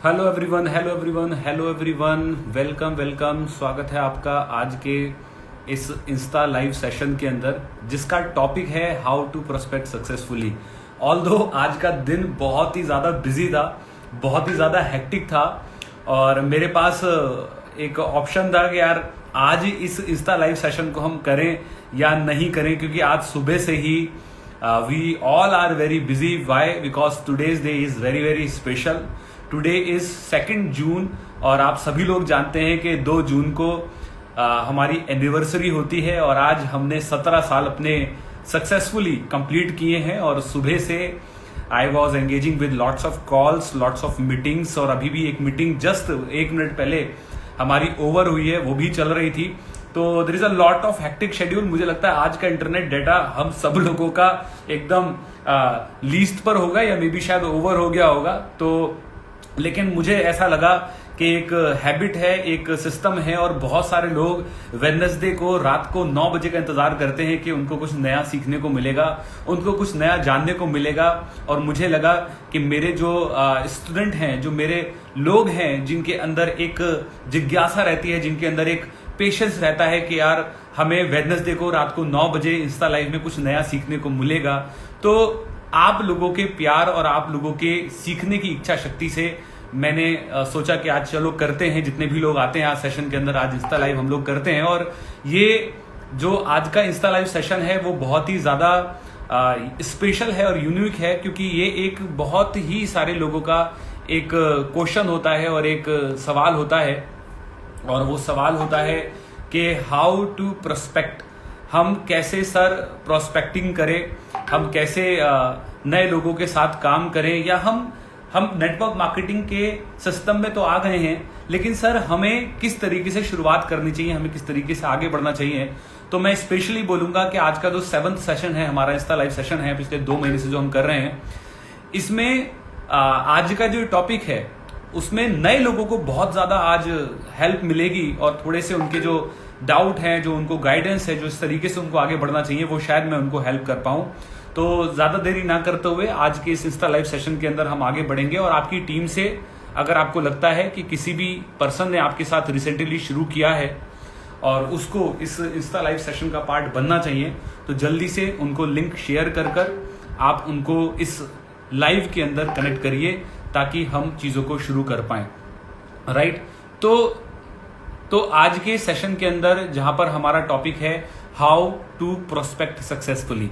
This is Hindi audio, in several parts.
Hello everyone, hello everyone, hello everyone, welcome welcome. स्वागत है आपका आज के इस इंस्टा लाइव सेशन के अंदर, जिसका टॉपिक है how to prospect successfully. Although आज का दिन बहुत ही ज़्यादा बिजी था, बहुत ही ज़्यादा हेक्टिक था और मेरे पास एक ऑप्शन था कि यार आज इस इंस्टा लाइव सेशन को हम करें या नहीं करें, क्योंकि आज सुबह से ही we all are very busy. Why? Because today's day is very very special. Today is 2 June और आप सभी लोग जानते हैं कि 2 जून को हमारी एनिवर्सरी होती है और आज हमने 17 साल अपने सक्सेसफुली कंप्लीट किए हैं। और सुबह से I was engaging with lots of calls, lots of meetings, और अभी भी एक मीटिंग जस्ट 1 मिनट पहले हमारी ओवर हुई है, वो भी चल रही थी। तो there is a lot of hectic schedule. मुझे लगता है आज का इंटरनेट डेटा हम सब लोगों का एकदम लीस्ट पर होगा या मे बी शायद ओवर हो गया होगा। तो लेकिन मुझे ऐसा लगा कि एक हैबिट है, एक सिस्टम है और बहुत सारे लोग वेडनेसडे को रात को 9 बजे का इंतजार करते हैं कि उनको कुछ नया सीखने को मिलेगा, उनको कुछ नया जानने को मिलेगा। और मुझे लगा कि मेरे जो स्टूडेंट हैं, जो मेरे लोग हैं, जिनके अंदर एक जिज्ञासा रहती है, जिनके अंदर एक पेशेंस रहता है कि यार हमें वेडनेसडे को रात को 9 बजे इंस्टा लाइव में कुछ नया सीखने को मिलेगा, तो आप लोगों के प्यार और आप लोगों के सीखने की इच्छा शक्ति से मैंने सोचा कि आज चलो करते हैं। जितने भी लोग आते हैं आज सेशन के अंदर, आज इंस्टा लाइव हम लोग करते हैं। और ये जो आज का इंस्टा लाइव सेशन है वो बहुत ही ज्यादा स्पेशल है और यूनिक है, क्योंकि ये एक बहुत ही सारे लोगों का एक क्वेश्चन होता है और एक सवाल होता है। और वो सवाल होता है कि हाउ टू प्रोस्पेक्ट। हम कैसे सर प्रोस्पेक्टिंग करें, हम कैसे नए लोगों के साथ काम करें, या हम नेटवर्क मार्केटिंग के सिस्टम में तो आ गए हैं, लेकिन सर हमें किस तरीके से शुरुआत करनी चाहिए, हमें किस तरीके से आगे बढ़ना चाहिए। तो मैं स्पेशली बोलूंगा कि आज का जो 7th सेशन है, हमारा इंस्टा लाइव सेशन है, पिछले 2 महीने से जो हम कर रहे हैं, इसमें आज का जो टॉपिक है उसमें नए लोगों को बहुत ज्यादा आज हेल्प मिलेगी और थोड़े से उनके जो डाउट है, जो उनको गाइडेंस है, जो इस तरीके से उनको आगे बढ़ना चाहिए, वो शायद मैं उनको हेल्प कर पाऊं। तो ज्यादा देरी ना करते हुए आज के इस इंस्टा लाइव सेशन के अंदर हम आगे बढ़ेंगे। और आपकी टीम से अगर आपको लगता है कि किसी भी पर्सन ने आपके साथ रिसेंटली शुरू किया है और उसको इस इंस्टा लाइव सेशन का पार्ट बनना चाहिए, तो जल्दी से उनको लिंक शेयर कर आप उनको इस लाइव के अंदर कनेक्ट करिए, ताकि हम चीजों को शुरू कर पाए। राइट? तो आज के सेशन के अंदर जहां पर हमारा टॉपिक है हाउ टू प्रोस्पेक्ट सक्सेसफुली,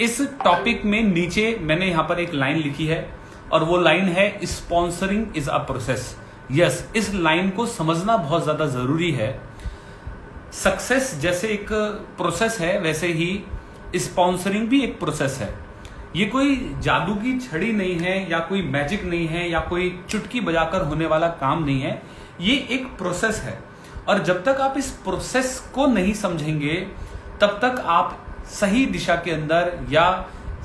इस टॉपिक में नीचे मैंने यहां पर एक लाइन लिखी है और वो लाइन है sponsoring is a process. Yes, इस लाइन को समझना बहुत ज्यादा जरूरी है। सक्सेस जैसे एक प्रोसेस है, वैसे ही स्पॉन्सरिंग भी एक प्रोसेस है। ये कोई जादू की छड़ी नहीं है, या कोई मैजिक नहीं है, या कोई चुटकी बजाकर होने वाला काम नहीं है। ये एक प्रोसेस है और जब तक आप इस प्रोसेस को नहीं समझेंगे तब तक आप सही दिशा के अंदर या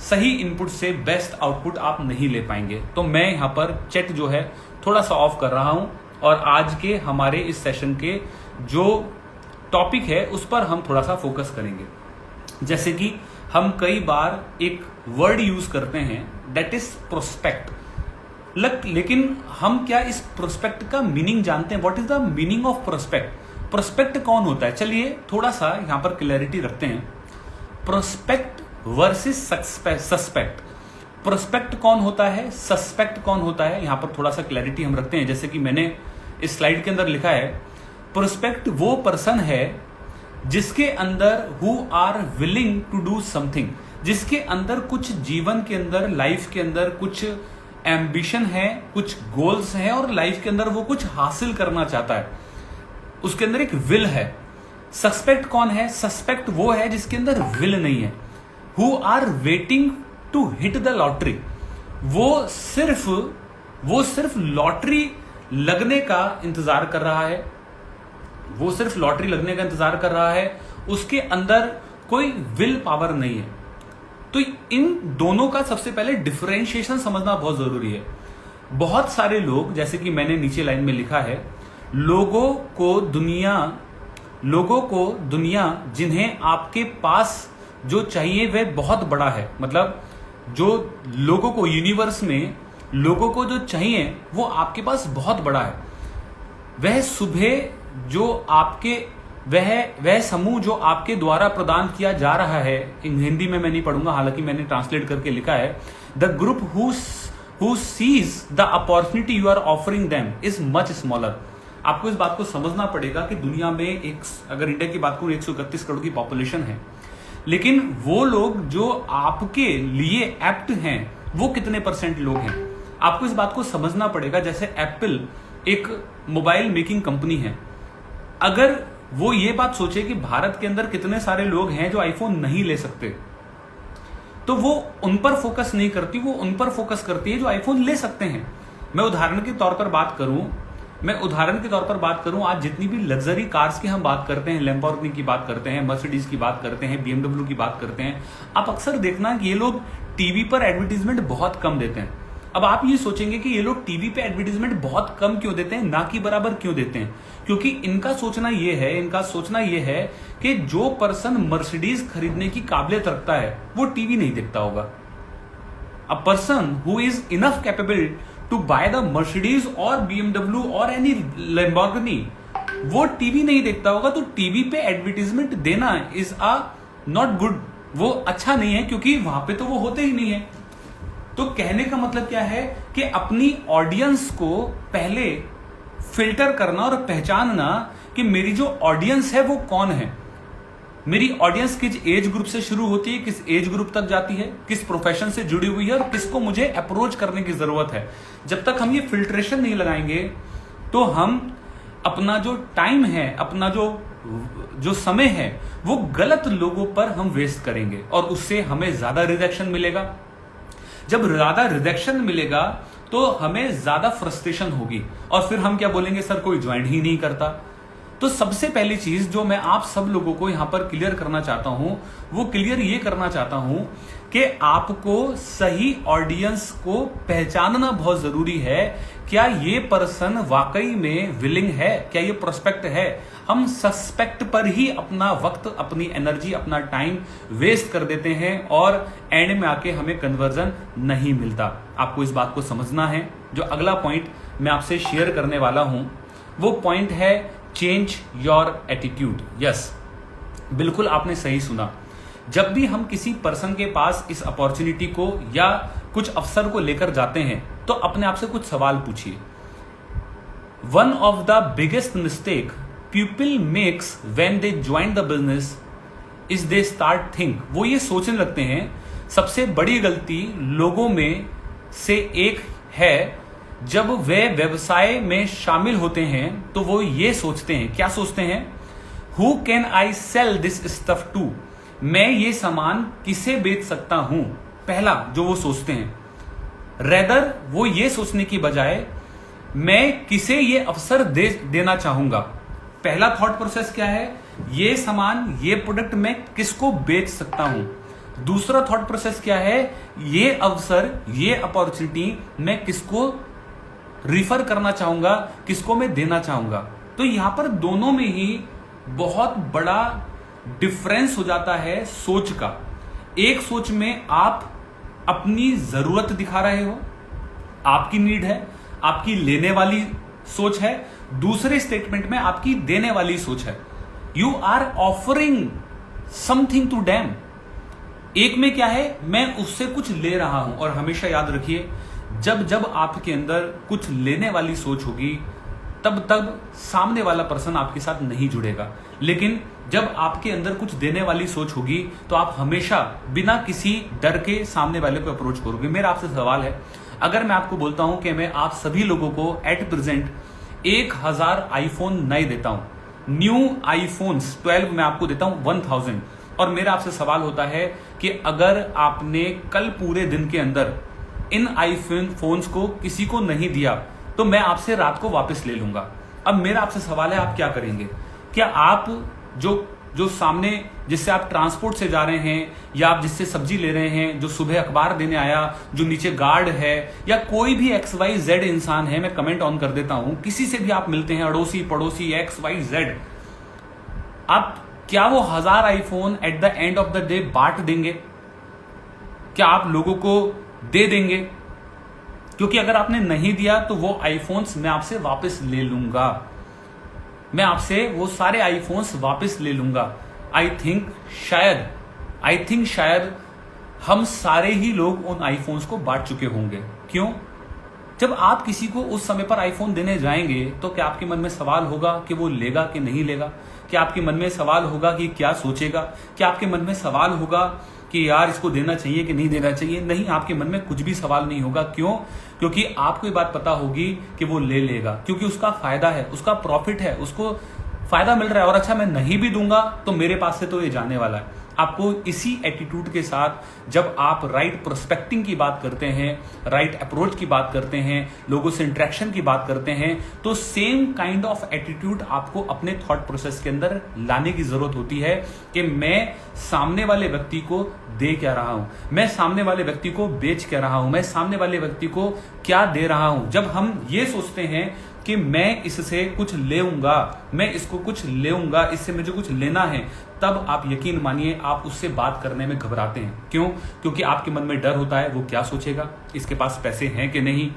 सही इनपुट से बेस्ट आउटपुट आप नहीं ले पाएंगे। तो मैं यहां पर चैट जो है थोड़ा सा ऑफ कर रहा हूं और आज के हमारे इस सेशन के जो टॉपिक है उस पर हम थोड़ा सा फोकस करेंगे। जैसे कि हम कई बार एक वर्ड यूज करते हैं, दैट इज प्रोस्पेक्ट। लेकिन हम क्या इस प्रोस्पेक्ट का मीनिंग जानते हैं? What is the meaning of prospect? Prospect कौन होता है? चलिए थोड़ा सा यहां पर क्लैरिटी रखते हैं। Prospect versus suspect. प्रोस्पेक्ट कौन होता है, सस्पेक्ट कौन होता है, यहां पर थोड़ा सा क्लैरिटी हम रखते हैं। जैसे कि मैंने इस स्लाइड के अंदर लिखा है, प्रोस्पेक्ट वो पर्सन है जिसके अंदर who are willing to do something, जिसके अंदर कुछ जीवन के अंदर, लाइफ के अंदर कुछ एम्बिशन है, कुछ गोल्स हैं और लाइफ के अंदर वो कुछ हासिल करना चाहता है, उसके अंदर एक विल है। सस्पेक्ट कौन है? सस्पेक्ट वो है जिसके अंदर विल नहीं है। Who are waiting to hit the lottery. वो सिर्फ लॉटरी लगने का इंतजार कर रहा है, वो सिर्फ लॉटरी लगने का इंतजार कर रहा है, उसके अंदर कोई विल पावर नहीं है। तो इन दोनों का सबसे पहले डिफरेंशिएशन समझना बहुत जरूरी है। बहुत सारे लोग, जैसे कि मैंने नीचे लाइन में लिखा है, लोगों को दुनिया जिन्हें आपके पास जो चाहिए वह बहुत बड़ा है। मतलब जो लोगों को यूनिवर्स में लोगों को जो चाहिए वो आपके पास बहुत बड़ा है। वह सुबह जो आपके वह समूह जो आपके द्वारा प्रदान किया जा रहा है, हिंदी में मैं नहीं पढ़ूंगा, हालांकि मैंने ट्रांसलेट करके लिखा है, the group who sees the opportunity you are offering them is much smaller. आपको इस बात को समझना पड़ेगा कि दुनिया में अगर इंडिया की बात करूं 131 करोड़ की पॉपुलेशन है, लेकिन वो लोग जो आपके लिए एप्ट हैं वो कितने परसेंट लोग हैं। आपको इस बात को समझना पड़ेगा। जैसे एप्पल एक मोबाइल मेकिंग कंपनी है, अगर वो ये बात सोचे कि भारत के अंदर कितने सारे लोग हैं जो आईफोन नहीं ले सकते, तो वो उन पर फोकस नहीं करती, वो उन पर फोकस करती है जो आईफोन ले सकते हैं। मैं उदाहरण के तौर पर बात करूं, आज जितनी भी लग्जरी कार्स की हम बात करते हैं, लैम्बोर्गिनी की बात करते हैं, मर्सिडीज की बात करते हैं, बीएमडब्ल्यू की बात करते हैं, आप अक्सर देखना कि ये लोग टीवी पर एडवर्टीजमेंट बहुत कम देते हैं। अब आप ये सोचेंगे कि ये लोग टीवी पे एडवर्टीजमेंट बहुत कम क्यों देते हैं, ना कि बराबर क्यों देते हैं? क्योंकि इनका सोचना ये है कि जो पर्सन मर्सिडीज खरीदने की काबिलियत रखता है वो टीवी नहीं देखता होगा। A person who is enough capable to buy the Mercedes और बीएमडब्ल्यू और एनी लैम्बोर्गिनी, वो टीवी नहीं देखता होगा। तो टीवी पे एडवर्टीजमेंट देना इज अ नॉट गुड, वो अच्छा नहीं है, क्योंकि वहां पे तो वो होते ही नहीं है। तो कहने का मतलब क्या है कि अपनी ऑडियंस को पहले फिल्टर करना और पहचानना कि मेरी जो ऑडियंस है वो कौन है। मेरी ऑडियंस किस एज ग्रुप से शुरू होती है, किस एज ग्रुप तक जाती है, किस प्रोफेशन से जुड़ी हुई है और किसको मुझे अप्रोच करने की जरूरत है। जब तक हम ये फिल्ट्रेशन नहीं लगाएंगे तो हम अपना जो टाइम है, अपना जो समय है, वो गलत लोगों पर हम वेस्ट करेंगे और उससे हमें ज्यादा रिजेक्शन मिलेगा। जब ज्यादा रिजेक्शन मिलेगा तो हमें ज्यादा फ्रस्ट्रेशन होगी और फिर हम क्या बोलेंगे, सर कोई ज्वाइन ही नहीं करता। तो सबसे पहली चीज जो मैं आप सब लोगों को यहां पर क्लियर करना चाहता हूं, वो क्लियर ये करना चाहता हूं कि आपको सही ऑडियंस को पहचानना बहुत जरूरी है। क्या ये पर्सन वाकई में विलिंग है, क्या ये प्रोस्पेक्ट है? हम सस्पेक्ट पर ही अपना वक्त, अपनी एनर्जी, अपना टाइम वेस्ट कर देते हैं और एंड में आके हमें कन्वर्जन नहीं मिलता। आपको इस बात को समझना है। जो अगला पॉइंट मैं आपसे शेयर करने वाला हूं वो पॉइंट है चेंज योर एटीट्यूड। यस, बिल्कुल आपने सही सुना। जब भी हम किसी पर्सन के पास इस अपॉर्चुनिटी को या कुछ अवसर को लेकर जाते हैं तो अपने आप से कुछ सवाल पूछिए। One of the biggest mistake people makes when they join the business is they start think, वो ये सोचने लगते हैं। सबसे बड़ी गलती लोगों में से एक है, जब वे व्यवसाय में शामिल होते हैं तो वो ये सोचते हैं, क्या सोचते हैं? Who can I sell this stuff to, मैं ये सामान किसे बेच सकता हूं, पहला जो वो सोचते हैं। रेदर वो ये सोचने की बजाय मैं किसे ये अवसर देना चाहूंगा। पहला थॉट प्रोसेस क्या है? ये सामान, ये प्रोडक्ट मैं किसको बेच सकता हूं। दूसरा थॉट प्रोसेस क्या है? ये अवसर, ये अपॉर्चुनिटी मैं किसको रिफर करना चाहूंगा, किसको मैं देना चाहूंगा। तो यहां पर दोनों में ही बहुत बड़ा डिफरेंस हो जाता है सोच का। एक सोच में आप अपनी जरूरत दिखा रहे हो, आपकी नीड है, आपकी लेने वाली सोच है। दूसरे स्टेटमेंट में आपकी देने वाली सोच है। You are offering something to them. एक में क्या है? मैं उससे कुछ ले रहा हूं। और हमेशा याद रखिए, जब जब आपके अंदर कुछ लेने वाली सोच होगी तब सामने वाला पर्सन आपके साथ नहीं जुड़ेगा। लेकिन जब आपके अंदर कुछ देने वाली सोच होगी तो आप हमेशा बिना किसी डर के सामने वाले को अप्रोच करोगे। मेरा आपसे सवाल है, अगर मैं आपको बोलता हूं कि मैं आप सभी लोगों को एट प्रेजेंट 1000 आईफोन नए देता हूं, न्यू आईफोन्स 12 मैं आपको देता हूं 1000, और मेरा आपसे सवाल होता है कि अगर आपने कल पूरे दिन के अंदर इन आईफोन फोन्स को किसी को नहीं दिया तो मैं आपसे रात को वापस ले लूंगा। अब मेरा आपसे सवाल है, आप क्या करेंगे? क्या आप जो सामने जिससे आप ट्रांसपोर्ट से जा रहे हैं, या आप जिससे सब्जी ले रहे हैं, जो सुबह अखबार देने आया, जो नीचे गार्ड है, या कोई भी XYZ इंसान है, मैं कमेंट ऑन कर देता हूं, किसी से भी आप मिलते हैं, अड़ोसी पड़ोसी XYZ, आप क्या वो 1000 iPhone at the end of the day बांट देंगे? क्या आप लोगों को दे देंगे? क्योंकि अगर आपने नहीं दिया तो वो आईफोन्स मैं आपसे वापस ले लूंगा, मैं आपसे वो सारे आईफोन्स वापस ले लूंगा। आई थिंक शायद हम सारे ही लोग उन आईफोन्स को बांट चुके होंगे। क्यों? जब आप किसी को उस समय पर आईफोन देने जाएंगे तो क्या आपके मन में सवाल होगा कि वो लेगा कि नहीं लेगा? क्या आपके मन में सवाल होगा कि क्या सोचेगा? क्या आपके मन में सवाल होगा कि यार इसको देना चाहिए कि नहीं देना चाहिए? नहीं, आपके मन में कुछ भी सवाल नहीं होगा। क्यों? क्योंकि आपको ये बात पता होगी कि वो ले लेगा, क्योंकि उसका फायदा है, उसका प्रॉफिट है, उसको फायदा मिल रहा है। और अच्छा, मैं नहीं भी दूंगा तो मेरे पास से तो ये जाने वाला है। आपको इसी एटीट्यूड के साथ जब आप राइट प्रोस्पेक्टिंग की बात करते हैं, राइट अप्रोच की बात करते हैं, लोगों से इंटरेक्शन की बात करते हैं, तो सेम काइंड ऑफ एटीट्यूड आपको अपने थॉट प्रोसेस के अंदर लाने की जरूरत होती है कि मैं सामने वाले व्यक्ति को दे क्या रहा हूं, मैं सामने वाले व्यक्ति को बेच क्या रहा हूं, मैं सामने वाले व्यक्ति को क्या दे रहा हूं। जब हम ये सोचते हैं कि मैं इससे कुछ लेऊंगा, मैं इसको कुछ लेऊंगा, इससे मुझे कुछ लेना है, तब आप यकीन मानिए आप उससे बात करने में घबराते हैं। क्यों? क्योंकि आपके मन में डर होता है वो क्या सोचेगा, इसके पास पैसे हैं कि नहीं,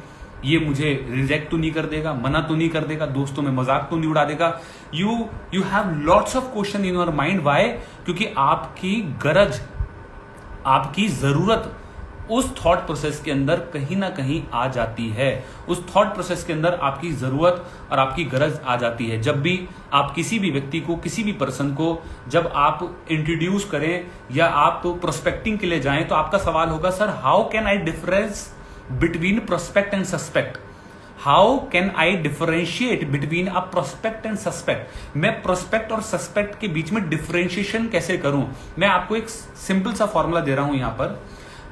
ये मुझे रिजेक्ट तो नहीं कर देगा, मना तो नहीं कर देगा, दोस्तों में मजाक तो नहीं उड़ा देगा। You have lots of question in your mind. Why? क्योंकि आपकी गरज, आपकी जरूरत उस थॉट प्रोसेस के अंदर कहीं ना कहीं आ जाती है। उस थॉट प्रोसेस के अंदर आपकी जरूरत और आपकी गरज आ जाती है। जब भी आप किसी भी व्यक्ति को, किसी भी पर्सन को जब आप इंट्रोड्यूस करें या आप प्रोस्पेक्टिंग के लिए जाएं, तो आपका सवाल होगा, sir how can I difference between prospect and suspect? How can I differentiate between a prospect and suspect? मैं प्रोस्पेक्ट और सस्पेक्ट के बीच में डिफरेंशिएशन कैसे करूं? मैं आपको एक सिंपल सा फॉर्मूला दे रहा हूं यहां पर।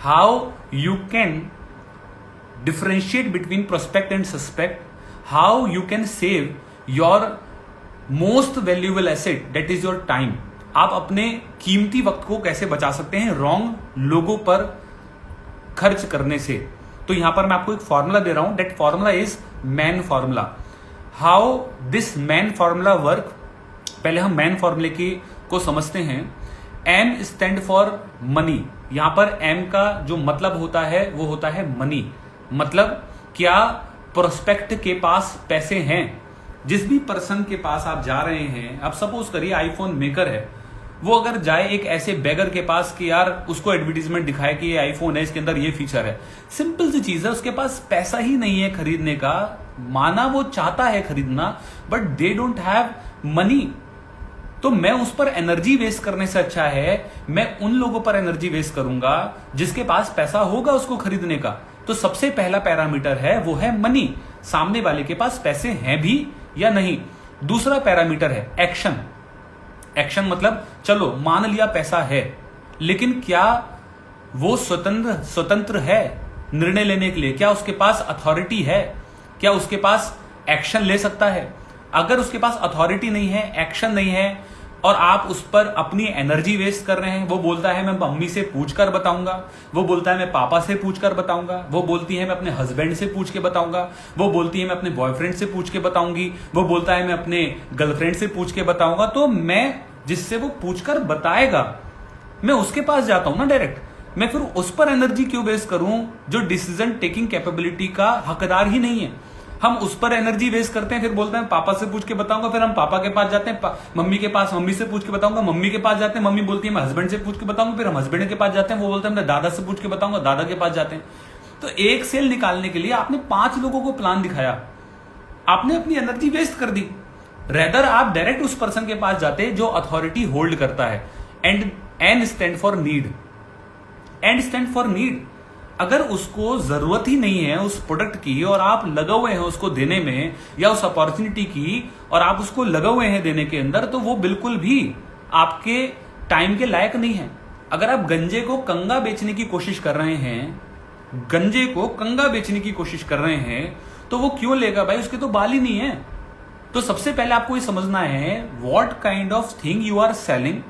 How you can differentiate between prospect and suspect, how you can save your most valuable asset, that is your time. आप अपने कीमती वक्त को कैसे बचा सकते हैं रॉन्ग लोगों पर खर्च करने से। तो यहां पर मैं आपको एक फॉर्मूला दे रहा हूं, that formula is man formula. How this man formula work, पहले हम मैन फॉर्मूले को समझते हैं। M stand for money. यहां पर M का जो मतलब होता है वो होता है मनी। मतलब क्या प्रोस्पेक्ट के पास पैसे हैं? जिस भी पर्सन के पास आप जा रहे हैं, आप सपोज करिए आईफोन मेकर है, वो अगर जाए एक ऐसे बेगर के पास कि यार उसको एडवर्टीजमेंट दिखाए कि ये आईफोन है, इसके अंदर ये फीचर है, सिंपल सी चीज है, उसके पास पैसा ही नहीं है खरीदने का। माना वो चाहता है खरीदना, but they don't have money. तो मैं उस पर एनर्जी वेस्ट करने से अच्छा है मैं उन लोगों पर एनर्जी वेस्ट करूंगा जिसके पास पैसा होगा उसको खरीदने का। तो सबसे पहला पैरामीटर है वो है मनी, सामने वाले के पास पैसे हैं भी या नहीं। दूसरा पैरामीटर है एक्शन। एक्शन मतलब चलो मान लिया पैसा है, लेकिन क्या वो स्वतंत्र है निर्णय लेने के लिए? क्या उसके पास अथॉरिटी है? क्या उसके पास एक्शन ले सकता है? अगर उसके पास अथॉरिटी नहीं है, एक्शन नहीं है, और आप उस पर अपनी एनर्जी वेस्ट कर रहे हैं, वो बोलता है मैं मम्मी से पूछकर बताऊंगा, वो बोलता है मैं पापा से पूछकर बताऊंगा, वो बोलती है मैं अपने हस्बैंड से पूछ के बताऊंगा, वो बोलती है मैं अपने बॉयफ्रेंड से पूछ के बताऊंगी, वो बोलता है मैं अपने गर्लफ्रेंड से पूछ के बताऊंगा, तो मैं जिससे वो पूछकर बताएगा मैं उसके पास जाता हूं ना डायरेक्ट। मैं फिर उस पर एनर्जी क्यों वेस्ट करूं जो डिसीजन टेकिंग कैपेबिलिटी का हकदार ही नहीं है? हम उस पर एनर्जी वेस्ट करते हैं, फिर बोलते हैं पापा से पूछ के बताऊंगा, फिर हम पापा के पास जाते हैं, मम्मी के पास मम्मी से पूछ के बताऊंगा, मम्मी के पास जाते हैं, मम्मी बोलती है मैं हस्बैंड से पूछ के बताऊंगा, फिर हम हस्बैंड के पास जाते हैं, वो बोलते हैं मैं दादा से पूछ के बताऊंगा, दादा के पास जाते हैं। तो एक सेल निकालने के लिए आपने 5 लोगों को प्लान दिखाया, आपने अपनी एनर्जी वेस्ट कर दी। रेदर आप डायरेक्ट उस पर्सन के पास जाते जो अथॉरिटी होल्ड करता है। And N stand for need. And stand for need. अगर उसको जरूरत ही नहीं है उस प्रोडक्ट की और आप लगे हुए हैं उसको देने में, या उस अपॉर्चुनिटी की और आप उसको लगे हुए हैं देने के अंदर, तो वो बिल्कुल भी आपके टाइम के लायक नहीं है। अगर आप गंजे को कंगा बेचने की कोशिश कर रहे हैं, गंजे को कंगा बेचने की कोशिश कर रहे हैं, तो वो क्यों लेगा भाई? उसके तो बाल ही नहीं है। तो सबसे पहले आपको ये समझना है what kind of thing you are selling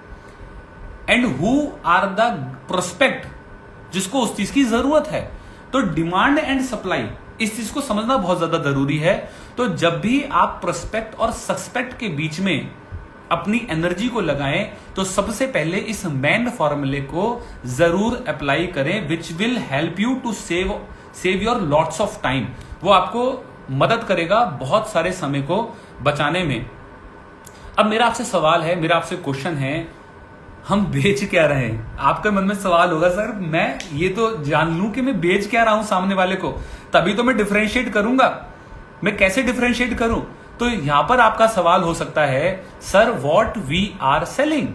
and who are the prospect जिसको उस चीज की जरूरत है। तो डिमांड एंड सप्लाई, इस चीज को समझना बहुत ज्यादा जरूरी है। तो जब भी आप प्रोस्पेक्ट और सस्पेक्ट के बीच में अपनी एनर्जी को लगाएं, तो सबसे पहले इस मैन फॉर्मूले को जरूर अप्लाई करें, which will help you to save your lots of time. वो आपको मदद करेगा बहुत सारे समय को बचाने में। अब मेरा आपसे सवाल है, मेरा आपसे क्वेश्चन है, हम बेच क्या रहे हैं? आपके मन में सवाल होगा, सर मैं ये तो जान लूं कि मैं बेच क्या रहा हूं सामने वाले को, तभी तो मैं डिफरेंशिएट करूंगा। मैं कैसे डिफरेंशिएट करूं? तो यहां पर आपका सवाल हो सकता है, sir what we are selling,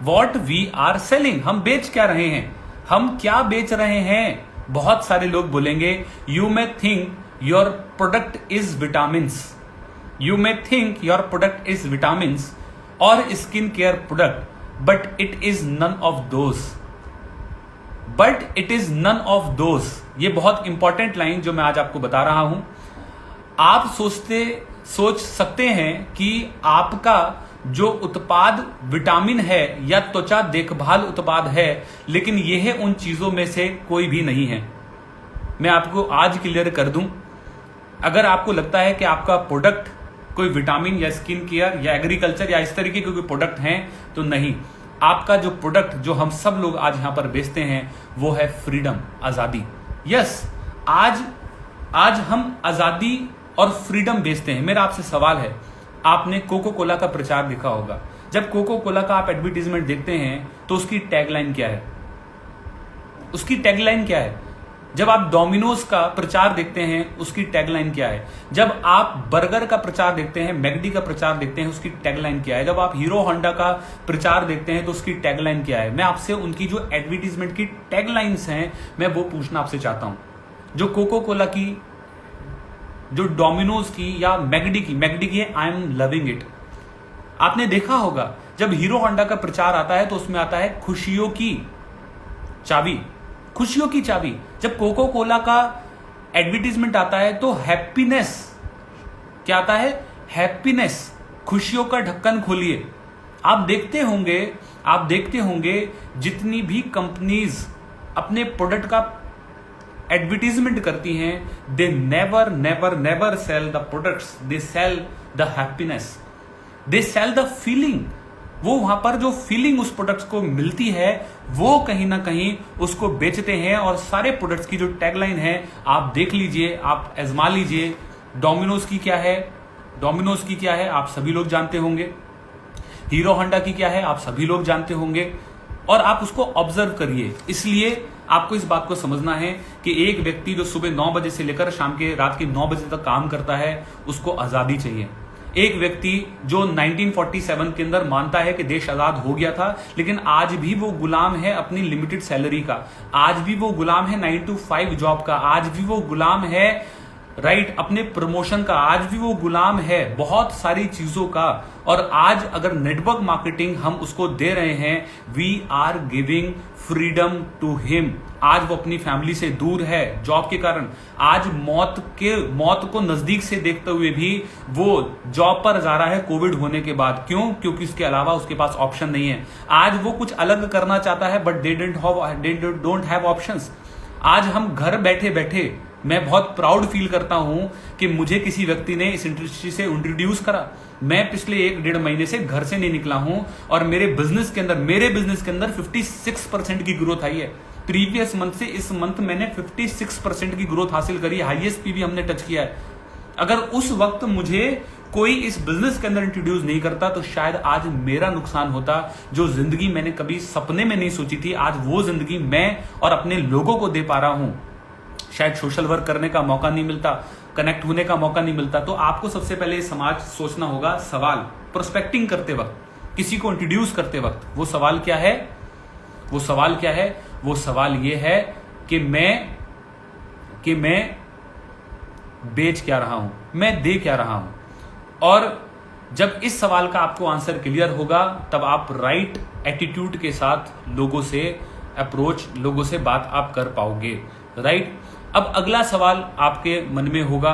what we are selling, हम बेच क्या रहे हैं, हम क्या बेच रहे हैं? बहुत सारे लोग बोलेंगे, you may think your product is vitamins, you may think your product is vitamins और skin care product, but it is none of those, but it is none of those. ये बहुत इंपॉर्टेंट लाइन जो मैं आज आपको बता रहा हूं। आप सोच सकते हैं कि आपका जो उत्पाद विटामिन है या त्वचा देखभाल उत्पाद है, लेकिन यह उन चीजों में से कोई भी नहीं है। मैं आपको आज क्लियर कर दूं, अगर आपको लगता है कि आपका प्रोडक्ट कोई विटामिन या स्किन केयर या एग्रीकल्चर या इस तरीके के कोई प्रोडक्ट हैं, तो नहीं, आपका जो प्रोडक्ट जो हम सब लोग आज यहां पर बेचते हैं वो है फ्रीडम, आजादी। यस, आज हम आजादी और फ्रीडम बेचते हैं। मेरा आपसे सवाल है, आपने कोको कोला का प्रचार देखा होगा। जब कोको कोला का आप एडवर्टीजमेंट देखते हैं तो उसकी टैगलाइन क्या है? उसकी टैगलाइन क्या है? जब आप डोमिनोज का प्रचार देखते हैं उसकी टैगलाइन क्या है? जब आप बर्गर का प्रचार देखते हैं, मैकडी का प्रचार देखते हैं, उसकी टैगलाइन क्या है? जब आप हीरो होंडा का प्रचार देखते हैं तो उसकी टैगलाइन क्या है? मैं आपसे उनकी जो एडवर्टीजमेंट की टैगलाइंस हैं, मैं वो पूछना आपसे चाहता हूं। जो कोको कोला की, जो डोमिनोज की या मैकडी की है, आई एम लविंग इट। आपने देखा होगा जब हीरो होंडा का प्रचार आता है तो उसमें आता है खुशियों की चाबी, खुशियों की चाबी। जब कोको कोला का एडवर्टीजमेंट आता है तो हैप्पीनेस क्या आता है? हैप्पीनेस, खुशियों का ढक्कन खोलिए। आप देखते होंगे जितनी भी कंपनीज अपने प्रोडक्ट का एडवर्टीजमेंट करती हैं, they never cell the products, they sell the happiness, they sell the feeling. वो वहां पर जो फीलिंग उस प्रोडक्ट्स को मिलती है वो कहीं ना कहीं उसको बेचते हैं। और सारे प्रोडक्ट्स की जो टैगलाइन है आप देख लीजिए, आप आजमा लीजिए। डोमिनोज की क्या है आप सभी लोग जानते होंगे। हीरो होंडा की क्या है आप सभी लोग जानते होंगे। और आप उसको ऑब्जर्व करिए। इसलिए आपको इस बात को समझना है कि एक व्यक्ति जो सुबह 9 बजे से लेकर शाम के रात के 9 बजे तक काम करता है, उसको आजादी चाहिए। एक व्यक्ति जो 1947 के अंदर मानता है कि देश आजाद हो गया था, लेकिन आज भी वो गुलाम है अपनी लिमिटेड सैलरी का, आज भी वो गुलाम है 9 to 5 जॉब का, आज भी वो गुलाम है अपने प्रमोशन का, आज भी वो गुलाम है बहुत सारी चीजों का। और आज अगर नेटवर्क मार्केटिंग हम उसको दे रहे हैं, we are giving freedom to him. आज वो अपनी फैमिली से दूर है जॉब के कारण, आज मौत को नजदीक से देखते हुए भी वो जॉब पर जा रहा है कोविड होने के बाद। क्यों? क्योंकि उसके अलावा उसके पास ऑप्शन नहीं है। आज वो कुछ अलग करना चाहता है, but they don't have options. आज हम घर बैठे बैठे, मैं बहुत प्राउड फील करता हूं कि मुझे किसी व्यक्ति ने इस इंडस्ट्री से इंट्रोड्यूस करा। मैं पिछले 1-1.5 महीने से घर से नहीं निकला हूं और मेरे बिजनेस के अंदर 56% की ग्रोथ आई है। प्रीवियस मंथ से इस मंथ मैंने 56% की ग्रोथ हासिल करी, हाईएस्ट पीवी हमने टच किया है। अगर उस वक्त मुझे कोई इस बिजनेस के अंदर इंट्रोड्यूस नहीं करता तो शायद आज मेरा नुकसान होता। जो जिंदगी मैंने कभी सपने में नहीं सोची थी, आज वो जिंदगी मैं और अपने लोगों को दे पा रहा हूं। शायद सोशल वर्क करने का मौका नहीं मिलता, कनेक्ट होने का मौका नहीं मिलता। तो आपको सबसे पहले समाज सोचना होगा, सवाल प्रोस्पेक्टिंग करते वक्त, किसी को इंट्रोड्यूस करते वक्त, वो सवाल क्या है? वो सवाल ये है कि मैं बेच क्या रहा हूं, मैं दे क्या रहा हूं। और जब इस सवाल का आपको आंसर क्लियर होगा, तब आप राइट एटीट्यूड के साथ लोगों से अप्रोच, लोगों से बात आप कर पाओगे। राइट। अब अगला सवाल आपके मन में होगा,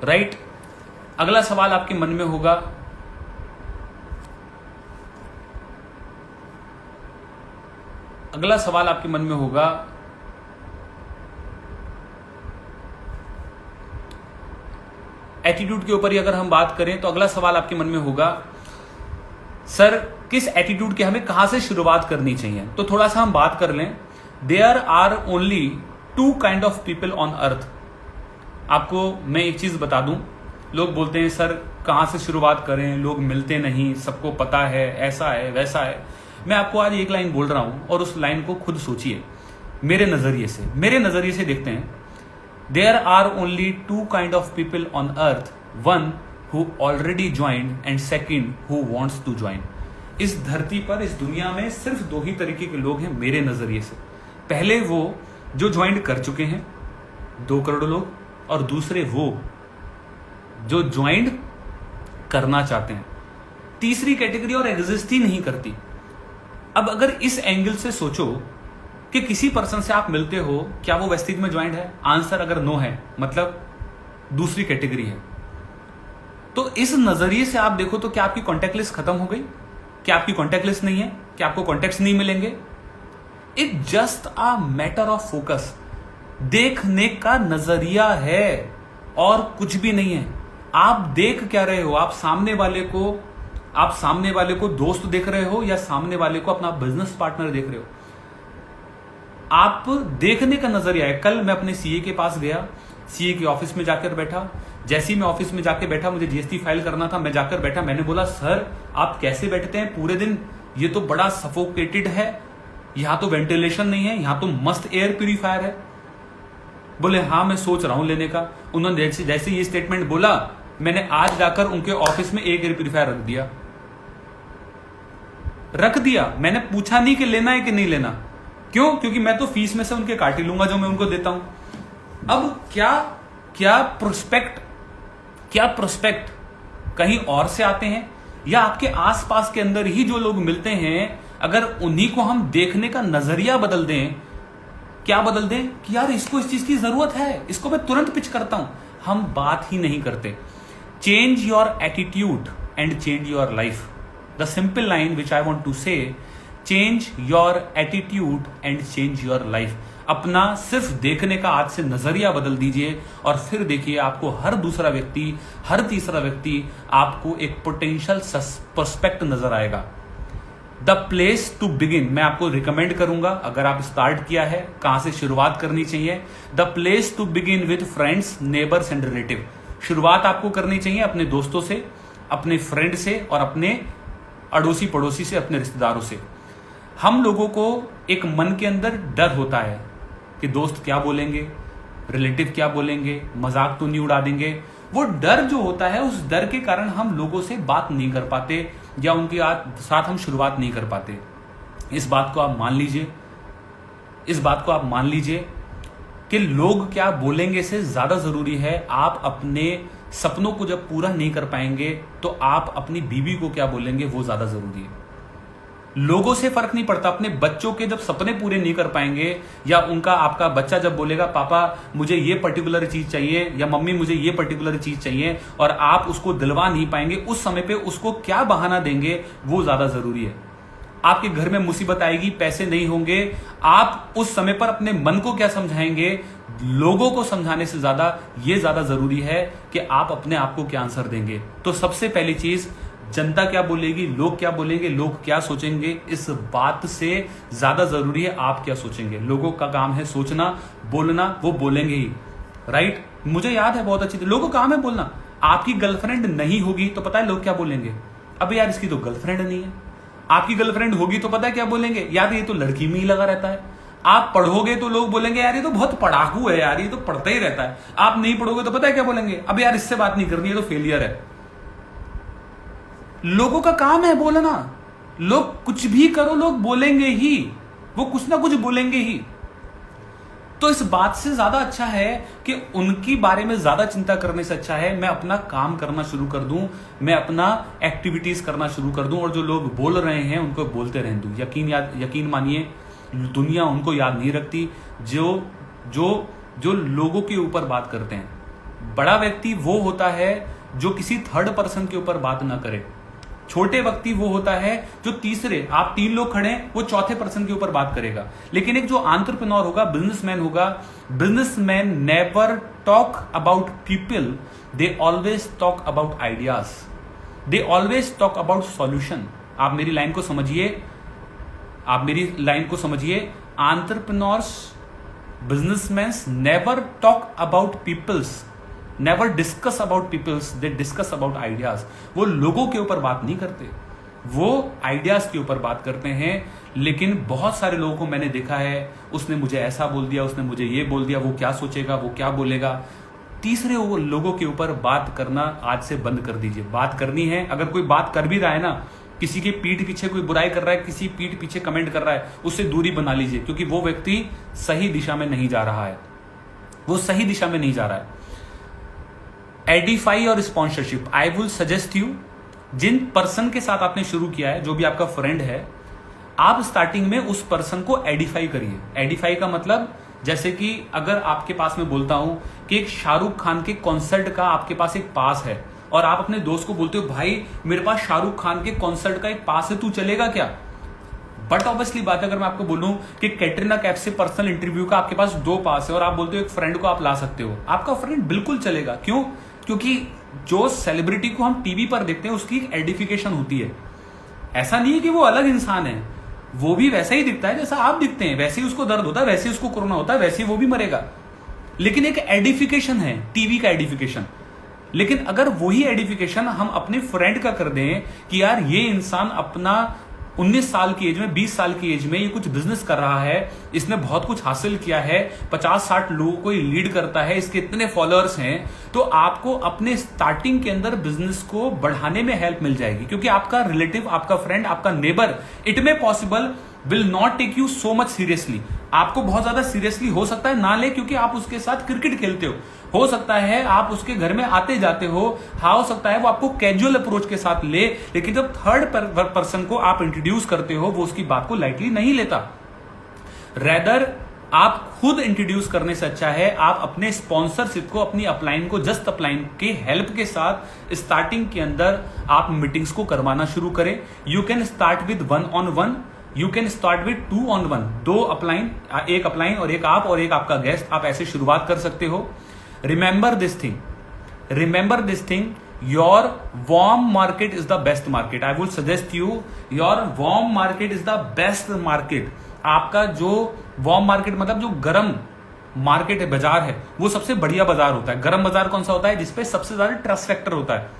राइट, अगला सवाल आपके मन में होगा, एटीट्यूड के ऊपर ही अगर हम बात करें तो अगला सवाल आपके मन में होगा, सर किस एटीट्यूड के हमें कहां से शुरुआत करनी चाहिए? तो थोड़ा सा हम बात कर लें। There are only 2 kind of people on earth. आपको मैं एक चीज बता दूं, लोग बोलते हैं सर कहां से शुरुआत करें, लोग मिलते नहीं, सबको पता है, ऐसा है वैसा है। मैं आपको आज एक लाइन बोल रहा हूं और उस लाइन को खुद सोचिए मेरे नजरिए से देखते हैं। There are only 2 kind of people on earth, one who already joined and second who wants to join. इस धरती पर, इस दुनिया में सिर्फ 2 ही तरीके के लोग हैं मेरे नजरिए से। पहले वो जो ज्वाइंट कर चुके हैं 2 करोड़ लोग, और दूसरे वो जो ज्वाइंट करना चाहते हैं। तीसरी कैटेगरी और एग्जिस्ट ही नहीं करती। अब अगर इस एंगल से सोचो कि किसी पर्सन से आप मिलते हो, क्या वो वास्तविक में ज्वाइंट है? आंसर अगर नो है मतलब दूसरी कैटेगरी है। तो इस नजरिए से आप देखो तो क्या आपकी कॉन्टैक्ट लिस्ट खत्म हो गई? क्या आपकी कॉन्टैक्ट लिस्ट नहीं है? क्या आपको कॉन्टैक्ट्स नहीं मिलेंगे? It just a matter of focus. देखने का नजरिया है और कुछ भी नहीं है। आप देख क्या रहे हो? आप सामने वाले को दोस्त देख रहे हो या सामने वाले को अपना बिजनेस पार्टनर देख रहे हो? आप देखने का नजरिया है। कल मैं अपने सीए के पास गया, सीए के ऑफिस में जाकर बैठा। जैसे ही मैं ऑफिस में जाके बैठा, मुझे जीएसटी फाइल करना था, मैं जाकर बैठा। मैंने बोला सर आप कैसे बैठते हैं पूरे दिन? ये तो बड़ा सफोकेटेड है, यहां तो वेंटिलेशन नहीं है, यहां तो मस्त एयर प्यूरिफायर है। बोले हाँ मैं सोच रहा हूं लेने का। उन्होंने जैसे ये स्टेटमेंट बोला, मैंने आज जाकर उनके ऑफिस में एक एयर प्यूरिफायर रख दिया। मैंने पूछा नहीं कि लेना है कि नहीं लेना। क्यों? क्योंकि मैं तो फीस में से उनके काट ही लूंगा जो मैं उनको देता हूं। अब क्या प्रोस्पेक्ट कहीं और से आते हैं या आपके आसपास के अंदर ही जो लोग मिलते हैं, अगर उन्हीं को हम देखने का नजरिया बदल दें, क्या बदल दें कि यार इसको इस चीज की जरूरत है, इसको मैं तुरंत पिच करता हूं, हम बात ही नहीं करते। Change your attitude and change your life. The simple line which I want to say, change your attitude and change your life. अपना सिर्फ देखने का आज से नजरिया बदल दीजिए और फिर देखिए आपको हर दूसरा व्यक्ति, हर तीसरा व्यक्ति आपको एक पोटेंशियल पर्सपेक्ट नजर आएगा। द प्लेस टू बिगिन, मैं आपको रिकमेंड करूंगा अगर आप स्टार्ट किया है कहां से शुरुआत करनी चाहिए। The place to begin with friends, neighbours and relative. शुरुआत आपको करनी चाहिए अपने दोस्तों से, अपने फ्रेंड से और अपने अड़ोसी पड़ोसी से, अपने रिश्तेदारों से। हम लोगों को एक मन के अंदर डर होता है कि दोस्त क्या बोलेंगे, रिलेटिव क्या बोलेंगे, मजाक तो नहीं उड़ा देंगे। वो डर जो होता है, उस डर के कारण हम लोगों से बात नहीं कर पाते या उनके साथ हम शुरुआत नहीं कर पाते। इस बात को आप मान लीजिए कि लोग क्या बोलेंगे से ज्यादा जरूरी है आप अपने सपनों को जब पूरा नहीं कर पाएंगे तो आप अपनी बीवी को क्या बोलेंगे वो ज्यादा जरूरी है। लोगों से फर्क नहीं पड़ता। अपने बच्चों के जब सपने पूरे नहीं कर पाएंगे या आपका बच्चा जब बोलेगा पापा मुझे ये पर्टिकुलर चीज चाहिए या मम्मी मुझे ये पर्टिकुलर चीज चाहिए और आप उसको दिलवा नहीं पाएंगे, उस समय पे उसको क्या बहाना देंगे वो ज्यादा जरूरी है। आपके घर में मुसीबत आएगी, पैसे नहीं होंगे, आप उस समय पर अपने मन को क्या समझाएंगे? लोगों को समझाने से ज्यादा ये ज्यादा जरूरी है कि आप अपने आप को क्या आंसर देंगे। तो सबसे पहली चीज, जनता क्या बोलेगी, लोग क्या बोलेंगे, लोग क्या सोचेंगे, इस बात से ज्यादा जरूरी है आप क्या सोचेंगे। लोगों का काम है सोचना, बोलना, वो बोलेंगे ही, राइट। मुझे याद है बहुत अच्छी थी, लोगों का काम है बोलना। आपकी गर्लफ्रेंड नहीं होगी तो पता है लोग क्या बोलेंगे? अबे यार इसकी तो गर्लफ्रेंड नहीं है। आपकी गर्लफ्रेंड होगी तो पता है क्या बोलेंगे? यार ये तो लड़की में ही लगा रहता है। आप पढ़ोगे तो लोग बोलेंगे यार ये तो बहुत पढ़ाकू है, यार ये तो पढ़ता ही रहता है। आप नहीं पढ़ोगे तो पता है क्या बोलेंगे? अब यार इससे बात नहीं करनी है तो फेलियर है। लोगों का काम है बोलना। लोग कुछ भी करो, लोग बोलेंगे ही, वो कुछ ना कुछ बोलेंगे ही। तो इस बात से ज्यादा अच्छा है कि उनकी बारे में ज्यादा चिंता करने से अच्छा है मैं अपना काम करना शुरू कर दूं, मैं अपना एक्टिविटीज करना शुरू कर दूं और जो लोग बोल रहे हैं उनको बोलते रहने दूं। यकीन मानिए दुनिया उनको याद नहीं रखती जो लोगों के ऊपर बात करते हैं। बड़ा व्यक्ति वो होता है जो किसी थर्ड पर्सन के ऊपर बात ना करे। छोटे व्यक्ति वो होता है जो तीसरे, आप 3 लोग खड़े हैं, वो चौथे पर्सन के ऊपर बात करेगा। लेकिन एक जो एंटरप्रेन्योर होगा, बिजनेसमैन होगा, businessman never talk about people, they always talk about ideas. They always talk about solution. आप मेरी लाइन को समझिए, Entrepreneurs, businessmen never talk about peoples, never discuss about peoples, they discuss about ideas. वो लोगों के ऊपर बात नहीं करते, वो आइडियाज के ऊपर बात करते हैं. लेकिन बहुत सारे लोगों को मैंने देखा है, उसने मुझे ऐसा बोल दिया, उसने मुझे ये बोल दिया, वो क्या सोचेगा, वो क्या बोलेगा. तीसरे वो लोगों के ऊपर बात करना आज से बंद कर दीजिए. बात करनी है, अगर कोई बात कर भी रहा है ना, किसी के पीठ पीछे कोई बुराई कर रहा है, किसी पीठ पीछे कमेंट कर रहा है, उससे दूरी बना लीजिए, क्योंकि वो व्यक्ति सही दिशा में नहीं जा रहा है, वो सही दिशा में नहीं जा रहा है. एडिफाई और sponsorship, I will suggest you, जिन पर्सन के साथ आपने शुरू किया है, जो भी आपका फ्रेंड है, आप स्टार्टिंग में उस पर्सन को एडिफाई करिए. एडिफाई का मतलब, जैसे कि अगर आपके पास में बोलता हूं कि एक शाहरुख खान के कॉन्सर्ट का आपके पास एक पास है, और आप अपने दोस्त को बोलते हो भाई मेरे पास शाहरुख खान के कॉन्सर्ट का एक पास है, तू चलेगा क्या? बट ऑब्वियसली बात है, अगर मैं आपको बोलूं कि कैटरीना कैफ से पर्सनल इंटरव्यू का आपके पास 2 पास है और आप बोलते हो एक फ्रेंड को आप ला सकते हो, आपका फ्रेंड बिल्कुल चलेगा. क्यों? क्योंकि जो सेलिब्रिटी को हम टीवी पर देखते हैं उसकी एक एडिफिकेशन होती है. ऐसा नहीं है कि वो अलग इंसान है, वो भी वैसा ही दिखता है जैसा आप दिखते हैं, वैसे ही उसको दर्द होता है, वैसे ही उसको कोरोना होता है, वैसे ही वो भी मरेगा. लेकिन एक एडिफिकेशन है, टीवी का एडिफिकेशन. लेकिन अगर वही एडिफिकेशन हम अपने फ्रेंड का कर दें कि यार ये इंसान अपना 19 साल की एज में, 20 साल की एज में ये कुछ बिजनेस कर रहा है, इसने बहुत कुछ हासिल किया है, 50-60 लोगों को ये लीड करता है, इसके इतने फॉलोअर्स हैं, तो आपको अपने स्टार्टिंग के अंदर बिजनेस को बढ़ाने में हेल्प मिल जाएगी. क्योंकि आपका रिलेटिव, आपका फ्रेंड, आपका neighbour, it may possible will not take you so much seriously. आपको बहुत ज्यादा सीरियसली हो सकता है ना ले, क्योंकि आप उसके साथ क्रिकेट खेलते हो सकता है आप उसके घर में आते जाते हो सकता है वो आपको कैजुअल अप्रोच के साथ ले. लेकिन जब थर्ड पर्सन को आप इंट्रोड्यूस करते हो, वो उसकी बात को लाइटली नहीं लेता. रेदर आप खुद इंट्रोड्यूस करने से अच्छा है आप अपने स्पॉन्सरशिप को, अपनी अपलाइन को, जस्ट अपलाइन के हेल्प के साथ स्टार्टिंग के अंदर आप मीटिंग्स को करवाना शुरू करें. You can start with 1-on-1, you can start with 2-on-1, 2 upline, एक अपलाइन और एक आप और एक आपका गेस्ट, आप ऐसे शुरुआत कर सकते हो. Remember this thing, your warm market is the best market. I would suggest you, your warm market is the best market. आपका जो वार्म मार्केट मतलब जो गर्म मार्केट है, बाजार है, वो सबसे बढ़िया बाजार होता है. गर्म बाजार कौन सा होता है? जिसपे सबसे ज्यादा ट्रस्ट फैक्टर होता है.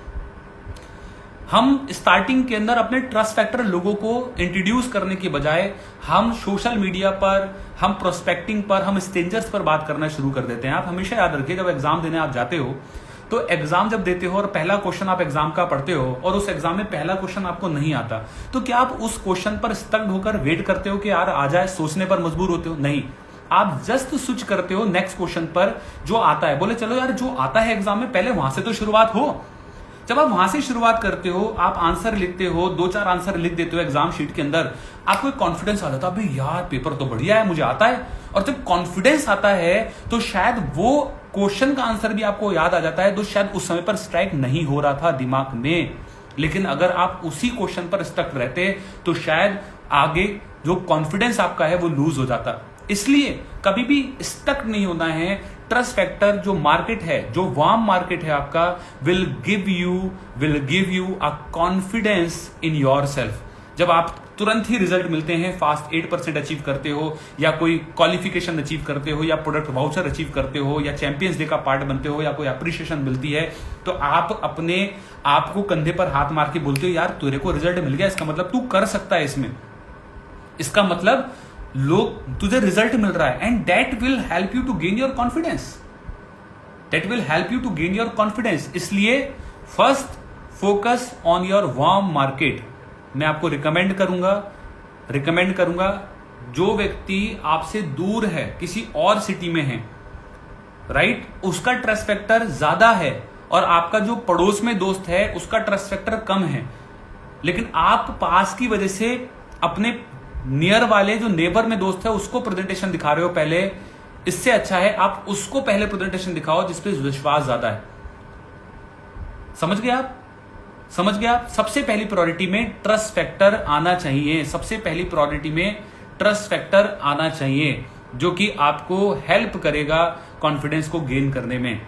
हम स्टार्टिंग के अंदर अपने ट्रस्ट फैक्टर लोगों को इंट्रोड्यूस करने के बजाय हम सोशल मीडिया पर, हम प्रोस्पेक्टिंग पर, हम स्ट्रेंजर्स पर बात करना शुरू कर देते हैं. आप हमेशा याद रखिए, जब एग्जाम देने आप जाते हो, तो एग्जाम जब देते हो और पहला क्वेश्चन आप एग्जाम का पढ़ते हो और उस एग्जाम में पहला क्वेश्चन आपको नहीं आता, तो क्या आप उस क्वेश्चन पर स्टक होकर वेट करते हो कि यार आ जाए, सोचने पर मजबूर होते हो? नहीं, आप जस्ट स्विच करते हो नेक्स्ट क्वेश्चन पर जो आता है. बोले चलो यार जो आता है एग्जाम में, पहले वहां से तो शुरुआत हो. जब आप वहां से शुरुआत करते हो, आप आंसर लिखते हो, 2-4 आंसर लिख देते हो एग्जाम शीट के अंदर, आपको एक कॉन्फिडेंस आ जाता है, अबे यार पेपर तो बढ़िया है, मुझे आता है. और जब कॉन्फिडेंस आता है तो शायद वो क्वेश्चन का आंसर भी आपको याद आ जाता है, तो शायद उस समय पर स्ट्राइक नहीं हो रहा था दिमाग में. लेकिन अगर आप उसी क्वेश्चन पर स्टक रहते तो शायद आगे जो कॉन्फिडेंस आपका है वो लूज हो जाता. इसलिए कभी भी स्टक नहीं होना है. ट्रस्ट फैक्टर जो मार्केट है, जो वार्म मार्केट है आपका, will give you a confidence in your self. जब आप तुरंत ही रिजल्ट मिलते हैं, फास्ट 8% अचीव करते हो, या कोई क्वालिफिकेशन अचीव करते हो, या प्रोडक्ट वाउचर अचीव करते हो, या चैंपियंस डे का पार्ट बनते हो, या कोई अप्रिशिएशन मिलती है, तो आप अपने आप को कंधे पर हाथ मार के बोलते हो यार तेरे को रिजल्ट मिल गया, इसका मतलब तू कर सकता है इसमें, इसका मतलब लोग तुझे रिजल्ट मिल रहा है. And that will help you to gain your confidence. इसलिए first focus on your warm market. मैं आपको रिकमेंड करूंगा जो व्यक्ति आपसे दूर है, किसी और सिटी में है, राइट, उसका ट्रस्ट फैक्टर ज्यादा है, और आपका जो पड़ोस में दोस्त है उसका ट्रस्ट फैक्टर कम है. लेकिन आप पास की वजह से अपने नियर वाले जो नेबर में दोस्त है उसको प्रेजेंटेशन दिखा रहे हो पहले. इससे अच्छा है आप उसको पहले प्रेजेंटेशन दिखाओ जिसपे विश्वास ज्यादा है. समझ गए आप? सबसे पहली प्रायोरिटी में ट्रस्ट फैक्टर आना चाहिए. जो कि आपको हेल्प करेगा कॉन्फिडेंस को गेन करने में।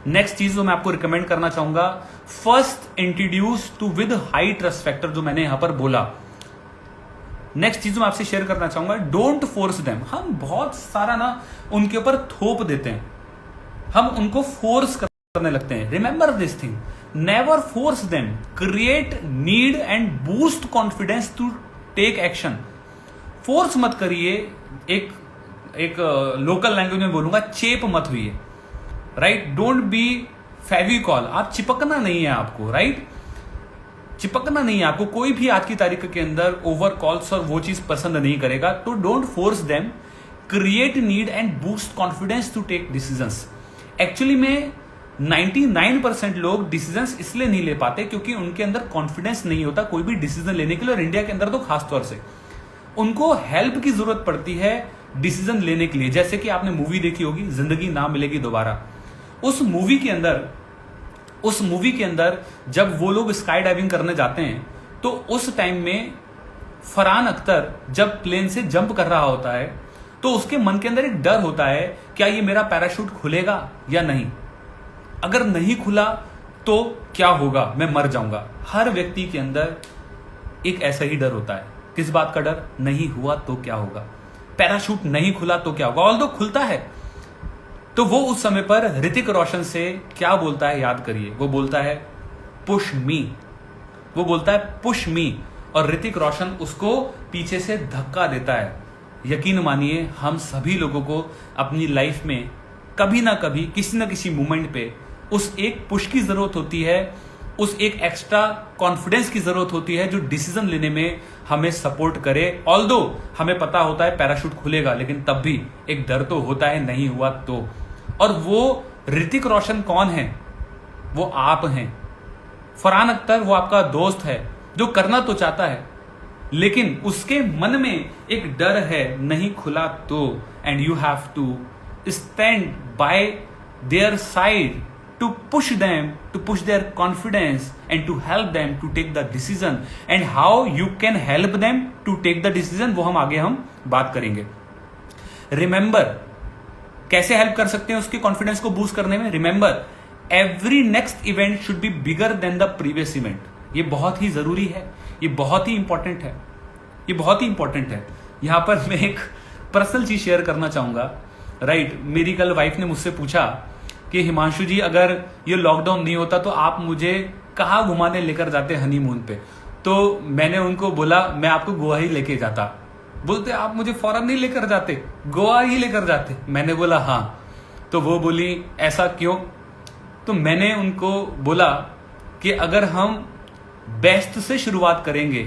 नेक्स्ट चीज जो मैं आपको रिकमेंड करना चाहूंगा, first introduce to with high trust factor, जो मैंने यहां पर बोला। नेक्स्ट चीज मैं आपसे शेयर करना चाहूंगा, डोंट फोर्स देम। हम बहुत सारा ना उनके ऊपर थोप देते हैं, हम उनको फोर्स करने लगते हैं। Remember this thing, never force them, create need and boost confidence to take action. Force मत करिए, एक लोकल लैंग्वेज में बोलूंगा, चेप मत हुई, राइट। डोंट बी फेविकॉल, आप चिपकना नहीं है आपको, राइट। चिपकना नहीं है आपको। कोई भी आज की तारीख के अंदर ओवर कॉल्स और वो चीज पसंद नहीं करेगा, तो don't force them, create need and boost confidence to take decisions. Actually में 99% लोग डिसीजंस इसलिए नहीं ले पाते क्योंकि उनके अंदर कॉन्फिडेंस नहीं होता कोई भी डिसीजन लेने के लिए, और इंडिया के अंदर तो खास तौर से उनको हेल्प की जरूरत पड़ती है डिसीजन लेने के लिए। जैसे कि आपने मूवी देखी होगी, जिंदगी ना मिलेगी दोबारा। उस मूवी के अंदर जब वो लोग स्काई डाइविंग करने जाते हैं, तो उस टाइम में फरहान अख्तर जब प्लेन से जंप कर रहा होता है, तो उसके मन के अंदर एक डर होता है, क्या ये मेरा पैराशूट खुलेगा या नहीं। अगर नहीं खुला तो क्या होगा, मैं मर जाऊंगा। हर व्यक्ति के अंदर एक ऐसा ही डर होता है। किस बात का डर? नहीं हुआ तो क्या होगा, पैराशूट नहीं खुला तो क्या होगा। ऑल्दो खुलता है, तो वो उस समय पर ऋतिक रोशन से क्या बोलता है याद करिए, वो बोलता है पुश मी, वो बोलता है पुश मी, और ऋतिक रोशन उसको पीछे से धक्का देता है। यकीन मानिए, हम सभी लोगों को अपनी लाइफ में कभी ना कभी किसी ना किसी मोमेंट पे उस एक पुश की जरूरत होती है, उस एक एक्स्ट्रा कॉन्फिडेंस की जरूरत होती है जो डिसीजन लेने में हमें सपोर्ट करे। ऑल्दो हमें पता होता है पैराशूट खुलेगा, लेकिन तब भी एक डर तो होता है नहीं हुआ तो। और वो ऋतिक रोशन कौन है? वो आप हैं। फरहान अख्तर वो आपका दोस्त है जो करना तो चाहता है, लेकिन उसके मन में एक डर है नहीं खुला तो। And you have to stand by their side to push them, to push their confidence and to help them to take the decision, and how you can help them to take the decision, वो हम आगे बात करेंगे। Remember, कैसे हेल्प कर सकते हैं उसके कॉन्फिडेंस को बूस्ट करने में? Remember, every next event should be bigger than the previous event. ये बहुत ही जरूरी है, ये बहुत ही इंपॉर्टेंट है, ये बहुत ही इंपॉर्टेंट है। यहां पर मैं एक पर्सनल चीज शेयर करना चाहूंगा, राइट। मेरी कल वाइफ ने मुझसे पूछा कि हिमांशु जी, अगर ये लॉकडाउन नहीं होता तो आप मुझे कहाँ घुमाने लेकर जाते हनीमून पे? तो मैंने उनको बोला मैं आपको गोवा ही लेके जाता। बोलते आप मुझे फॉरेन नहीं लेकर जाते, गोवा ही लेकर जाते? मैंने बोला हाँ। तो वो बोली ऐसा क्यों? तो मैंने उनको बोला कि अगर हम बेस्ट से शुरुआत करेंगे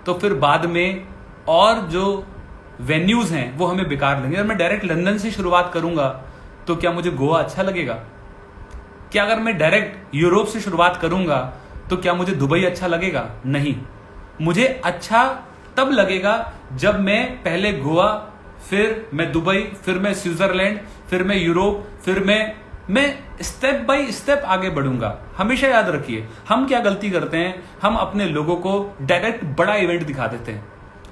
तो फिर बाद में और जो वेन्यूज हैं वो हमें बेकार लगेंगे। अगर मैं डायरेक्ट लंदन से शुरुआत करूंगा तो क्या मुझे गोवा अच्छा लगेगा? क्या अगर मैं डायरेक्ट यूरोप से शुरुआत करूंगा तो क्या मुझे दुबई अच्छा लगेगा? नहीं। मुझे अच्छा तब लगेगा जब मैं पहले गोवा, फिर मैं दुबई, फिर मैं स्विट्जरलैंड, फिर मैं यूरोप, फिर मैं स्टेप बाय स्टेप आगे बढ़ूंगा। हमेशा याद रखिए, हम क्या गलती करते हैं, हम अपने लोगों को डायरेक्ट बड़ा इवेंट दिखा देते हैं।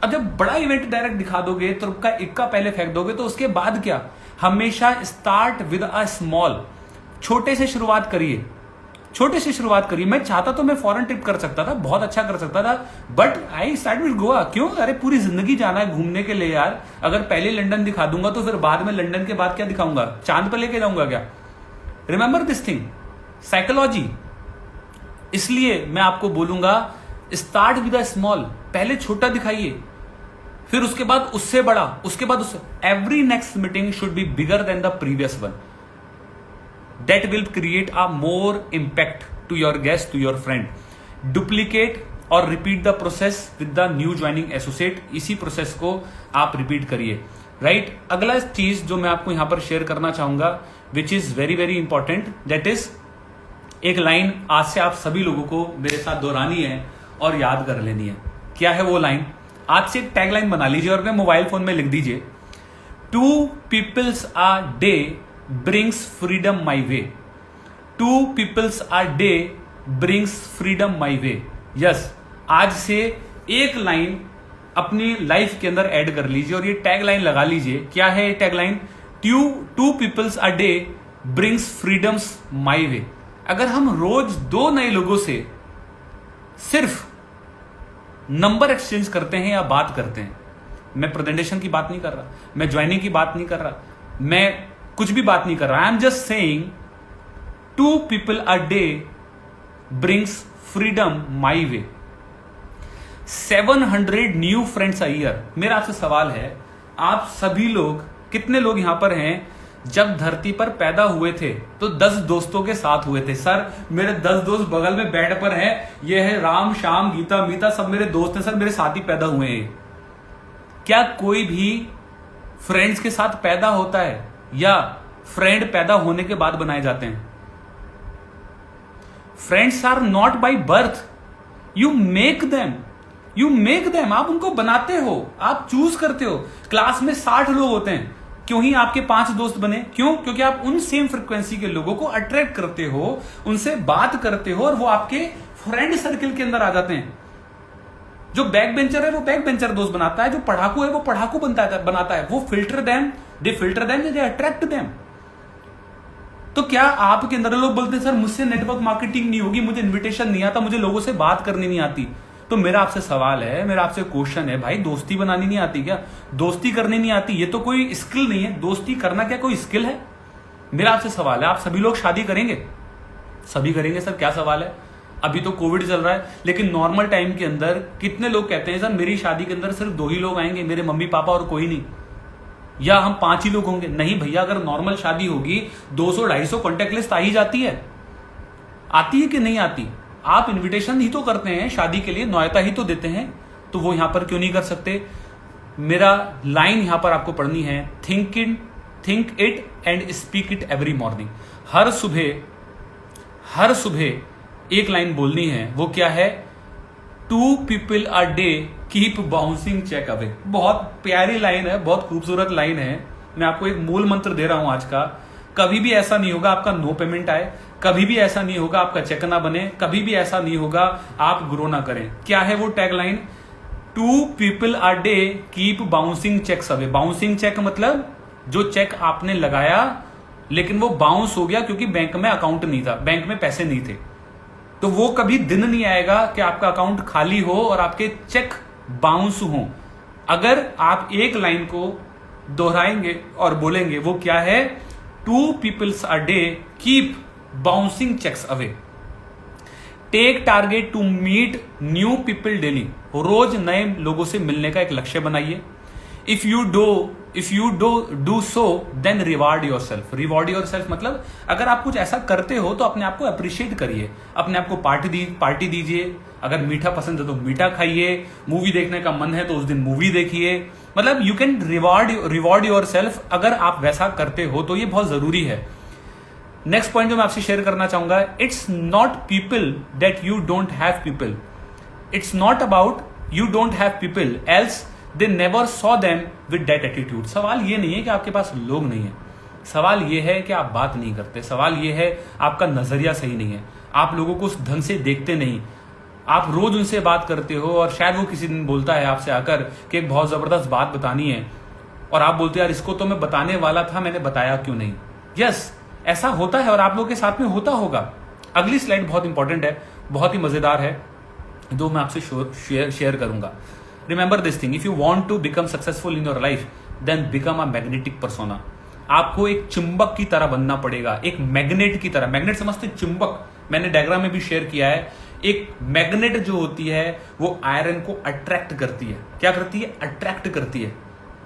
अब जब बड़ा इवेंट डायरेक्ट दिखा दोगे तो उसका इक्का पहले फेंक दोगे, तो उसके बाद क्या? हमेशा स्टार्ट विद अ स्मॉल, छोटे से शुरुआत करिए, छोटे से शुरुआत करिए। मैं चाहता तो मैं फॉरेन ट्रिप कर सकता था, बहुत अच्छा कर सकता था, but I start with Goa. क्यों? अरे पूरी जिंदगी जाना है घूमने के लिए यार। अगर पहले लंदन दिखा दूंगा तो फिर बाद में लंदन के बाद क्या दिखाऊंगा? चांद पर लेके जाऊंगा क्या? Remember this thing, psychology. इसलिए मैं आपको बोलूंगा स्टार्ट विद अ स्मॉल, पहले छोटा दिखाइए, फिर उसके बाद उससे बड़ा, उसके बाद उससे। Every next meeting should be bigger than the previous one. That will create a more impact to your guest, to your friend. Duplicate और repeat the process with the new joining associate. इसी प्रोसेस को आप रिपीट करिए, राइट। अगला चीज जो मैं आपको यहां पर शेयर करना चाहूंगा, which is very very important, that is एक लाइन आज से आप सभी लोगों को मेरे साथ दोहरानी है और याद कर लेनी है। क्या है वो लाइन? आज से एक टैगलाइन बना लीजिए और अपने मोबाइल फोन में लिख दीजिए, 2 पीपल्स आ डे ब्रिंग्स फ्रीडम माई वे। 2 पीपल्स आ डे ब्रिंग्स फ्रीडम माई वे। यस, आज से एक लाइन अपनी लाइफ के अंदर ऐड कर लीजिए और ये टैगलाइन लगा लीजिए। क्या है ये tagline? Two peoples a day brings freedoms my way. अगर हम रोज 2 नए लोगों से सिर्फ नंबर एक्सचेंज करते हैं या बात करते हैं, मैं प्रेजेंटेशन की बात नहीं कर रहा, मैं ज्वाइनिंग की बात नहीं कर रहा, मैं कुछ भी बात नहीं कर रहा, I am just saying 2 people a day brings freedom my way, 700 new friends a year. मेरा आपसे सवाल है, आप सभी लोग, कितने लोग यहां पर हैं जब धरती पर पैदा हुए थे तो 10 दोस्तों के साथ हुए थे? सर मेरे 10 दोस्त बगल में बेड पर हैं, ये है राम श्याम गीता मीता, सब मेरे दोस्त हैं सर, मेरे साथ ही पैदा हुए हैं। क्या कोई भी फ्रेंड्स के साथ पैदा होता है या फ्रेंड पैदा होने के बाद बनाए जाते हैं? Friends are not by birth, you make them, आप उनको बनाते हो, आप चूज करते हो। क्लास में 60 लोग होते हैं, क्यों ही आपके 5 दोस्त बने? क्यों? क्योंकि आप उन सेम फ्रीक्वेंसी के लोगों को अट्रैक्ट करते हो, उनसे बात करते हो और वो आपके फ्रेंड सर्किल के अंदर आ जाते हैं। जो बैक बेंचर है वो बैक बेंचर दोस्त बनाता है, जो पढ़ाकू है वो पढ़ाकू बनाता है। वो they filter them, they attract them. तो क्या आपके अंदर लोग बोलते हैं सर मुझसे नेटवर्क मार्केटिंग नहीं होगी, मुझे इन्विटेशन नहीं आता, मुझे लोगों से बात करनी नहीं आती? तो मेरा आपसे सवाल है, मेरा आपसे क्वेश्चन है, भाई दोस्ती बनानी नहीं आती क्या? दोस्ती करनी नहीं आती, ये तो कोई स्किल नहीं है। दोस्ती करना क्या कोई स्किल है? मेरा आपसे सवाल है, आप सभी लोग शादी करेंगे? सभी करेंगे सर, क्या सवाल है? अभी तो कोविड चल रहा है, लेकिन नॉर्मल टाइम के अंदर कितने लोग कहते हैं सर मेरी शादी के अंदर सिर्फ 2 ही लोग आएंगे, मेरे मम्मी पापा और कोई नहीं, या हम 5 ही लोग होंगे? नहीं भैया, अगर नॉर्मल शादी होगी 200-250 कॉन्टेक्ट लिस्ट आ ही जाती है। आती है कि नहीं आती? आप इनविटेशन ही तो करते हैं शादी के लिए, न्योता ही तो देते हैं, तो वो यहां पर क्यों नहीं कर सकते? मेरा लाइन यहां पर आपको पढ़नी है, think it and speak it every morning. हर सुबह एक लाइन बोलनी है। वो क्या है? 2 people a day keep bouncing cheque away. बहुत प्यारी लाइन है, बहुत खूबसूरत लाइन है। मैं आपको एक मूल मंत्र दे रहा हूं आज का। कभी भी ऐसा नहीं होगा आपका नो पेमेंट आए, कभी भी ऐसा नहीं होगा आपका चेक ना बने, कभी भी ऐसा नहीं होगा आप ग्रो ना करें। क्या है वो tagline? 2 people a day keep bouncing checks away. Bouncing cheque मतलब जो चेक आपने लगाया लेकिन वो बाउंस हो गया क्योंकि बैंक में अकाउंट नहीं था, बैंक में पैसे नहीं थे। तो वो कभी दिन नहीं आएगा कि आपका अकाउंट खाली हो और आपके चेक बाउंस हो। अगर आप एक लाइन को दोहराएंगे और बोलेंगे, वो क्या है? 2 peoples a day keep bouncing checks away. Take target to meet new people daily. रोज नए लोगों से मिलने का एक लक्ष्य बनाइए। If you do so then reward your self. Reward your self मतलब अगर आप कुछ ऐसा करते हो तो अपने आप को अप्रिशिएट करिए, अपने आप को पार्टी दीजिए। अगर मीठा पसंद है तो मीठा खाइए, मूवी देखने का मन है तो उस दिन मूवी देखिए। मतलब you can reward your self. अगर आप वैसा करते हो तो ये बहुत जरूरी है। नेक्स्ट पॉइंट जो मैं आपसे शेयर करना चाहूंगा, it's not people that you don't have people. It's not about you don't have people else they never saw them with that attitude. सवाल ये नहीं है कि आपके पास लोग नहीं है, सवाल ये है कि आप बात नहीं करते। सवाल ये है आपका नजरिया सही नहीं है, आप लोगों को उस ढंग से देखते नहीं। आप रोज उनसे बात करते हो और शायद वो किसी दिन बोलता है आपसे आकर कि एक बहुत जबरदस्त बात बतानी है और आप बोलते यार इसको तो मैं बताने वाला था, मैंने बताया क्यों नहीं। यस, ऐसा होता है और आप लोगों के साथ में होता होगा। अगली स्लाइड बहुत इंपॉर्टेंट है, बहुत ही मजेदार है, जो मैं आपसे शेयर करूंगा। Remember this thing, if you want to become successful in your life then become a magnetic persona. आपको एक चुंबक की तरह बनना पड़ेगा, एक मैग्नेट की तरह। मैग्नेट समझते, चुंबक मैंने डायग्राम में भी शेयर किया है। एक मैग्नेट जो होती है वो आयरन को अट्रैक्ट करती है। क्या करती है? अट्रैक्ट करती है,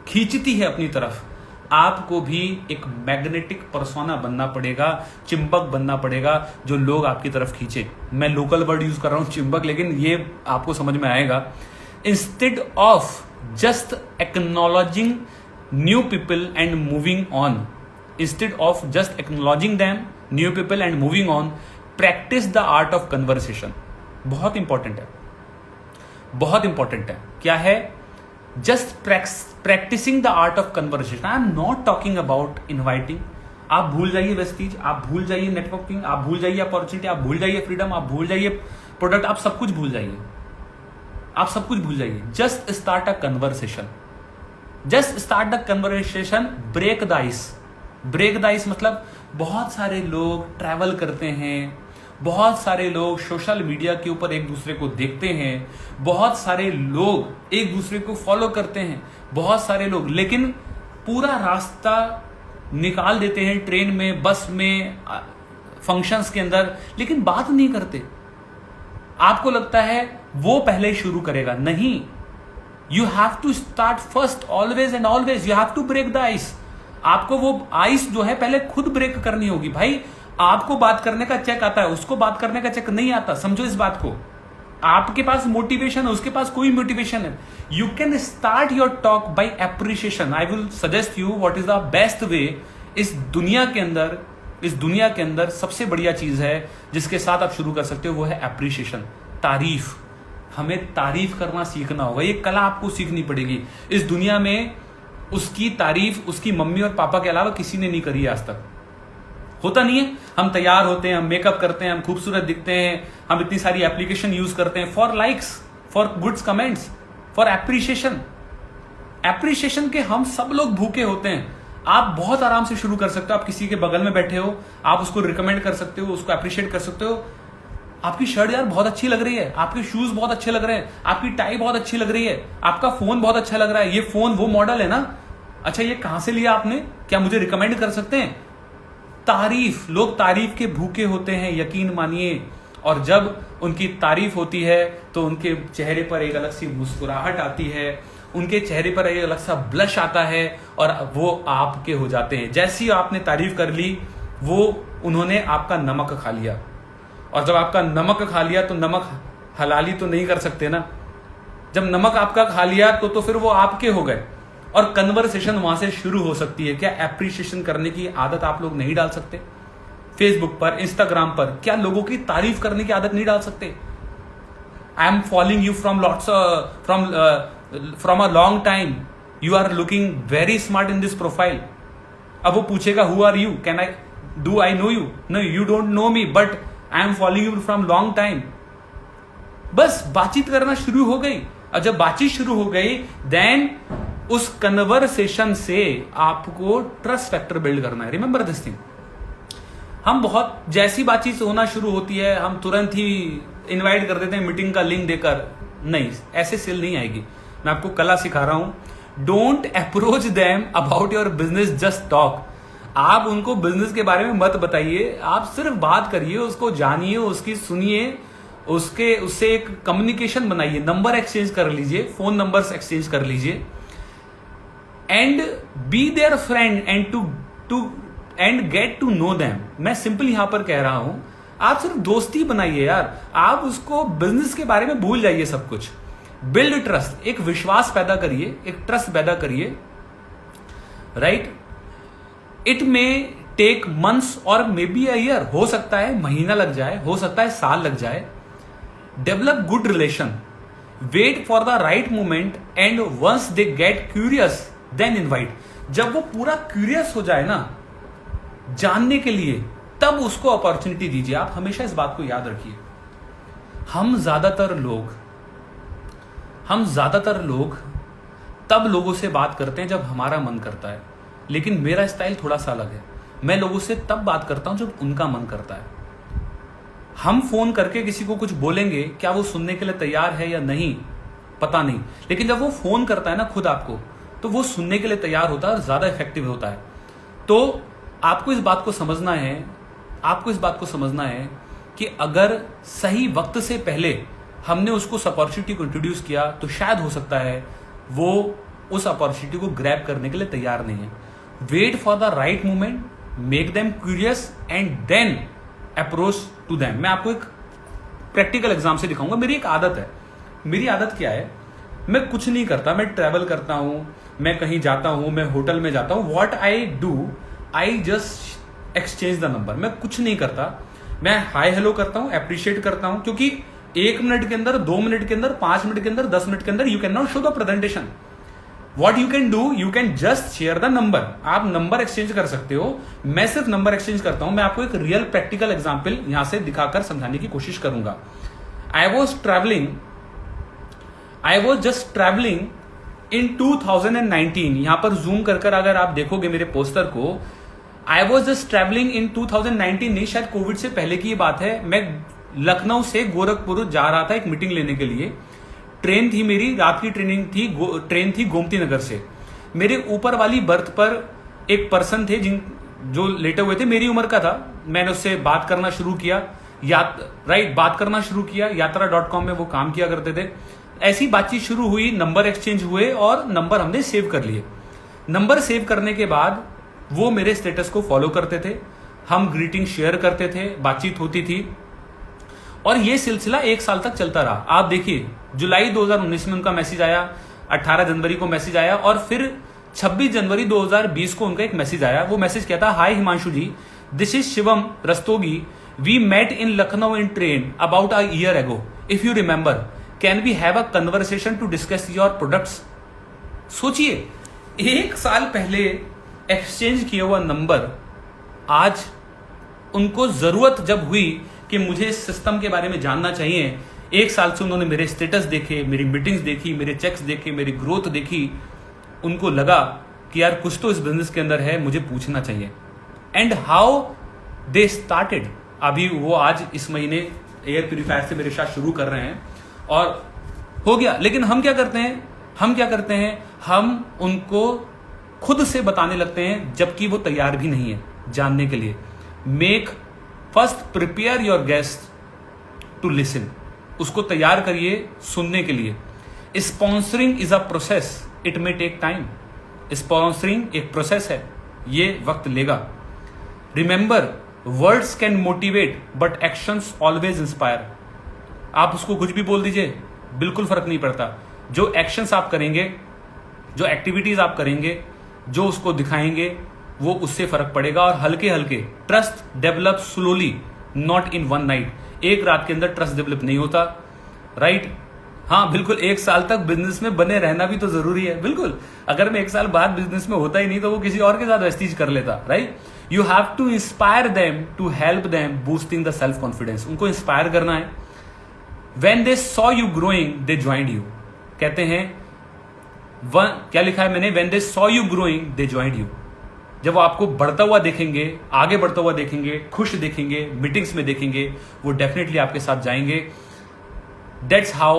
खींचती है अपनी तरफ। आपको भी एक मैग्नेटिक पर्सोना बनना पड़ेगा, चिंबक बनना पड़ेगा जो लोग आपकी तरफ खींचे। मैं लोकल वर्ड यूज कर रहा हूं चिंबक, लेकिन ये आपको समझ में आएगा। Instead of just acknowledging new people and moving on, instead of just acknowledging them new people and moving on, practise the art of conversation. बहुत इंपॉर्टेंट है, बहुत इंपॉर्टेंट है। क्या है? Just practising the art of conversation. I am not talking about inviting. आप भूल जाइए वेस्टीज, आप भूल जाइए नेटवर्किंग, आप भूल जाइए अपॉर्चुनिटी, आप भूल जाइए फ्रीडम, आप भूल जाइए प्रोडक्ट, आप सब कुछ भूल जाइए। आप सब कुछ भूल जाइए। Just start a conversation, just start the conversation, break the ice. Break the ice मतलब बहुत सारे लोग ट्रैवल करते हैं, बहुत सारे लोग सोशल मीडिया के ऊपर एक दूसरे को देखते हैं, बहुत सारे लोग एक दूसरे को फॉलो करते हैं, बहुत सारे लोग, लेकिन पूरा रास्ता निकाल देते हैं ट्रेन में, बस में, फंक्शंस के अंदर, लेकिन बात नहीं करते। आपको लगता है वो पहले शुरू करेगा, नहीं। You have to start first, always and always you have to break the ice. आपको वो आइस जो है पहले खुद ब्रेक करनी होगी। भाई आपको बात करने का चेक आता है, उसको बात करने का चेक नहीं आता, समझो इस बात को। आपके पास मोटिवेशन है, उसके पास कोई मोटिवेशन है। You can start your talk bye appreciation. I will suggest you what is the best way. इस दुनिया के अंदर सबसे बढ़िया चीज है जिसके साथ आप शुरू कर सकते हो, वो है एप्रिशिएशन, तारीफ। हमें तारीफ करना सीखना होगा, ये कला आपको सीखनी पड़ेगी। इस दुनिया में उसकी तारीफ उसकी मम्मी और पापा के अलावा किसी ने नहीं करी है आज तक। होता नहीं है, हम तैयार होते हैं, हम मेकअप करते हैं, हम खूबसूरत दिखते हैं, हम इतनी सारी एप्लीकेशन यूज करते हैं for likes, for goods comments, for appreciation. Appreciation के हम सब लोग भूखे होते हैं। आप बहुत आराम से शुरू कर सकते हो। आप किसी के बगल में बैठे हो, आप उसको रिकमेंड कर सकते हो, उसको अप्रिशिएट कर सकते हो। आपकी शर्ट यार बहुत अच्छी लग रही है, आपके शूज बहुत अच्छे लग रहे हैं, आपकी टाई बहुत अच्छी लग रही है, आपका फोन बहुत अच्छा लग रहा है, ये फोन वो मॉडल है ना, अच्छा ये कहां से लिया आपने, क्या मुझे रिकमेंड कर सकते हैं? तारीफ, लोग तारीफ के भूखे होते हैं, यकीन मानिए। और जब उनकी तारीफ होती है तो उनके चेहरे पर एक अलग सी मुस्कुराहट आती है, उनके चेहरे पर एक अलग सा ब्लश आता है और वो आपके हो जाते हैं। जैसी आपने तारीफ कर ली, वो उन्होंने आपका नमक खा लिया। और जब आपका नमक खा लिया तो नमक हलाली तो नहीं कर सकते ना। जब नमक आपका खा लिया तो फिर वो आपके हो गए और कन्वर्सेशन वहां से शुरू हो सकती है। क्या एप्रिशिएशन करने की आदत आप लोग नहीं डाल सकते? फेसबुक पर, इंस्टाग्राम पर क्या लोगों की तारीफ करने की आदत नहीं डाल सकते? I am following you from a long time, you are looking very smart in this profile. अब वो पूछेगा who are you, can I know you? No, you don't know me, but I am following you from long time. बस बातचीत करना शुरू हो गई। और जब बातचीत शुरू हो गई, देन उस कन्वर्सेशन से आपको ट्रस्ट फैक्टर बिल्ड करना है। Remember this thing. हम बहुत, जैसी बातचीत होना शुरू होती है, हम तुरंत ही इनवाइट कर देते हैं मीटिंग का लिंक देकर। नहीं, ऐसे सेल नहीं आएगी। मैं आपको कला सिखा रहा हूं। Don't approach them about your business, just talk. आप उनको बिजनेस के बारे में मत बताइए, आप सिर्फ बात करिए, उसको जानिए, उसकी सुनिए, उससे एक कम्युनिकेशन बनाइए, नंबर एक्सचेंज कर लीजिए, फोन नंबर्स एक्सचेंज कर लीजिए, and be their friend and get to know them. मैं सिंपल यहां पर कह रहा हूं, आप सिर्फ दोस्ती बनाइए यार, आप उसको बिजनेस के बारे में भूल जाइए सब कुछ। बिल्ड ट्रस्ट, एक विश्वास पैदा करिए, एक ट्रस्ट पैदा करिए, right? It may take months और मे बी अ ईयर, हो सकता है महीना लग जाए, हो सकता है साल लग जाए। Develop good relation, wait for the right moment, and once they get curious then invite. जब वो पूरा क्यूरियस हो जाए ना जानने के लिए, तब उसको अपॉर्चुनिटी दीजिए। आप हमेशा इस बात को याद रखिए। हम ज्यादातर लोग तब लोगों से बात करते हैं जब हमारा मन करता है, लेकिन मेरा स्टाइल थोड़ा सा अलग है। मैं लोगों से तब बात करता हूं जब उनका मन करता है। हम फोन करके किसी को कुछ बोलेंगे, क्या वो सुनने के लिए तैयार है या नहीं पता नहीं, लेकिन जब वो फोन करता है ना खुद आपको, तो वो सुनने के लिए तैयार होता है और ज्यादा इफेक्टिव होता है। तो आपको इस बात को समझना है कि अगर सही वक्त से पहले हमने उसको उस अपॉर्चुनिटी को इंट्रोड्यूस किया, तो शायद हो सकता है वो उस अपॉर्चुनिटी को ग्रैब करने के लिए तैयार नहीं है। Wait for the right moment, make them curious, and then approach to them. मैं आपको एक प्रैक्टिकल एग्जाम से दिखाऊंगा। मेरी एक आदत है। मेरी आदत क्या है? मैं कुछ नहीं करता, मैं ट्रैवल करता हूं, मैं कहीं जाता हूं, मैं होटल में जाता हूं, what I do, I just exchange the number. मैं कुछ नहीं करता, मैं हाय हेलो करता हूं, अप्रिशिएट करता हूं, क्योंकि 1 मिनट के अंदर, 2 मिनट के अंदर, 5 मिनट के अंदर, 10 मिनट के अंदर you can not show the presentation. What you can do, you can just share the number. आप नंबर एक्सचेंज कर सकते हो। मैं सिर्फ नंबर एक्सचेंज करता हूं। मैं आपको एक रियल प्रैक्टिकल एग्जाम्पल यहां से दिखाकर समझाने की कोशिश करूंगा। I was travelling I was just travelling in 2019, यहां पर जूम कर अगर आप देखोगे मेरे पोस्टर को, I was just travelling in 2019, नहीं शायद कोविड से पहले की ये बात है। मैं लखनऊ से गोरखपुर जा रहा था एक मीटिंग लेने के लिए। ट्रेन थी मेरी, रात की ट्रेन थी गोमती नगर से। मेरे ऊपर वाली बर्थ पर एक पर्सन थे जो लेटे हुए थे, मेरी उम्र का था। मैंने उससे बात करना शुरू किया, बात करना शुरू किया। यात्रा.com में वो काम किया करते थे। ऐसी बातचीत शुरू हुई, नंबर एक्सचेंज हुए और नंबर हमने सेव कर लिए। नंबर सेव करने के बाद वो मेरे स्टेटस को फॉलो करते थे, हम ग्रीटिंग शेयर करते थे, बातचीत होती थी और ये सिलसिला 1 साल तक चलता रहा। आप देखिए, जुलाई 2019 में उनका मैसेज आया, 18 जनवरी को मैसेज आया और फिर 26 जनवरी 2020 को उनका एक मैसेज आया। वो मैसेज क्या था? Hi Himanshu ji, this is Shivam Rastogi, we met in Lucknow in train about a year ago, if you remember, can we have a conversation to discuss your products. सोचिए, 1 साल पहले एक्सचेंज किया हुआ नंबर, आज उनको जरूरत जब हुई कि मुझे इस सिस्टम के बारे में जानना चाहिए, 1 साल से उन्होंने मेरे स्टेटस देखे, मेरी मीटिंग्स देखी, मेरे चेक्स देखे, मेरी ग्रोथ देखी, उनको लगा कि यार कुछ तो इस बिजनेस के अंदर है, मुझे पूछना चाहिए। एंड हाउ दे स्टार्टेड, अभी वो आज इस महीने एयर प्यूरिफायर से मेरे साथ शुरू कर रहे हैं और हो गया। लेकिन हम क्या करते हैं, हम उनको खुद से बताने लगते हैं जबकि वो तैयार भी नहीं है जानने के लिए। First prepare your guest to listen, उसको तैयार करिए सुनने के लिए। Sponsoring is a process, it may take time. Sponsoring एक प्रोसेस है, ये वक्त लेगा। Remember, words can motivate but actions always inspire. आप उसको कुछ भी बोल दीजिए, बिल्कुल फर्क नहीं पड़ता। जो एक्शंस आप करेंगे, जो एक्टिविटीज आप करेंगे, जो उसको दिखाएंगे, वो उससे फर्क पड़ेगा। और हल्के हल्के trust develop slowly, not in one night. एक रात के अंदर ट्रस्ट डेवलप नहीं होता, राइट? हाँ बिल्कुल, 1 साल तक बिजनेस में बने रहना भी तो जरूरी है। बिल्कुल, अगर मैं 1 साल बाद बिजनेस में होता ही नहीं तो वो किसी और के साथ वेस्टीज कर लेता, right? You have to inspire them to help them boosting the self confidence. उनको इंस्पायर करना है। When they saw you growing, they joined you. कहते हैं क्या लिखा है मैंने? When they saw you growing, they joined you. जब वो आपको बढ़ता हुआ देखेंगे, आगे बढ़ता हुआ देखेंगे, खुश देखेंगे, मीटिंग्स में देखेंगे, वो डेफिनेटली आपके साथ जाएंगे। That's how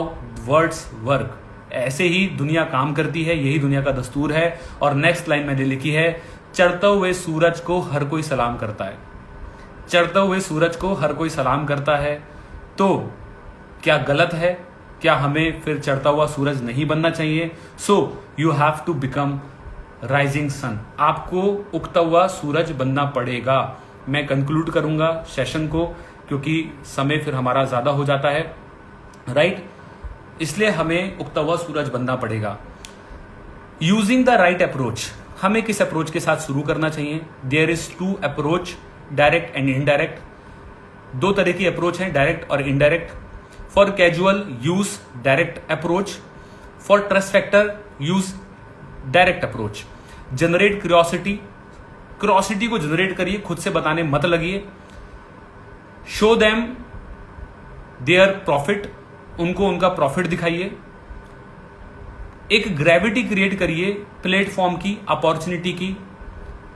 words work. ऐसे ही दुनिया काम करती है, यही दुनिया का दस्तूर है। और नेक्स्ट लाइन मैंने लिखी है, चढ़ते हुए सूरज को हर कोई सलाम करता है। चढ़ते हुए सूरज को हर कोई सलाम करता है, तो क्या गलत है? क्या हमें फिर चढ़ता हुआ सूरज नहीं बनना चाहिए? So you have to become rising sun. आपको उगता हुआ सूरज बनना पड़ेगा। मैं कंक्लूड करूंगा सेशन को, क्योंकि समय फिर हमारा ज्यादा हो जाता है, राइट? इसलिए हमें उगता हुआ सूरज बनना पड़ेगा। यूजिंग द राइट अप्रोच, हमें किस अप्रोच के साथ शुरू करना चाहिए? There is 2 approach, direct and indirect. 2 तरह की अप्रोच है, डायरेक्ट और indirect. For casual use direct approach, for trust factor use direct approach. Generate curiosity को जनरेट करिए, खुद से बताने मत लगिए। शो देम देयर प्रॉफिट, उनको उनका प्रॉफिट दिखाइए। एक ग्रेविटी क्रिएट करिए प्लेटफॉर्म की, अपॉर्चुनिटी की,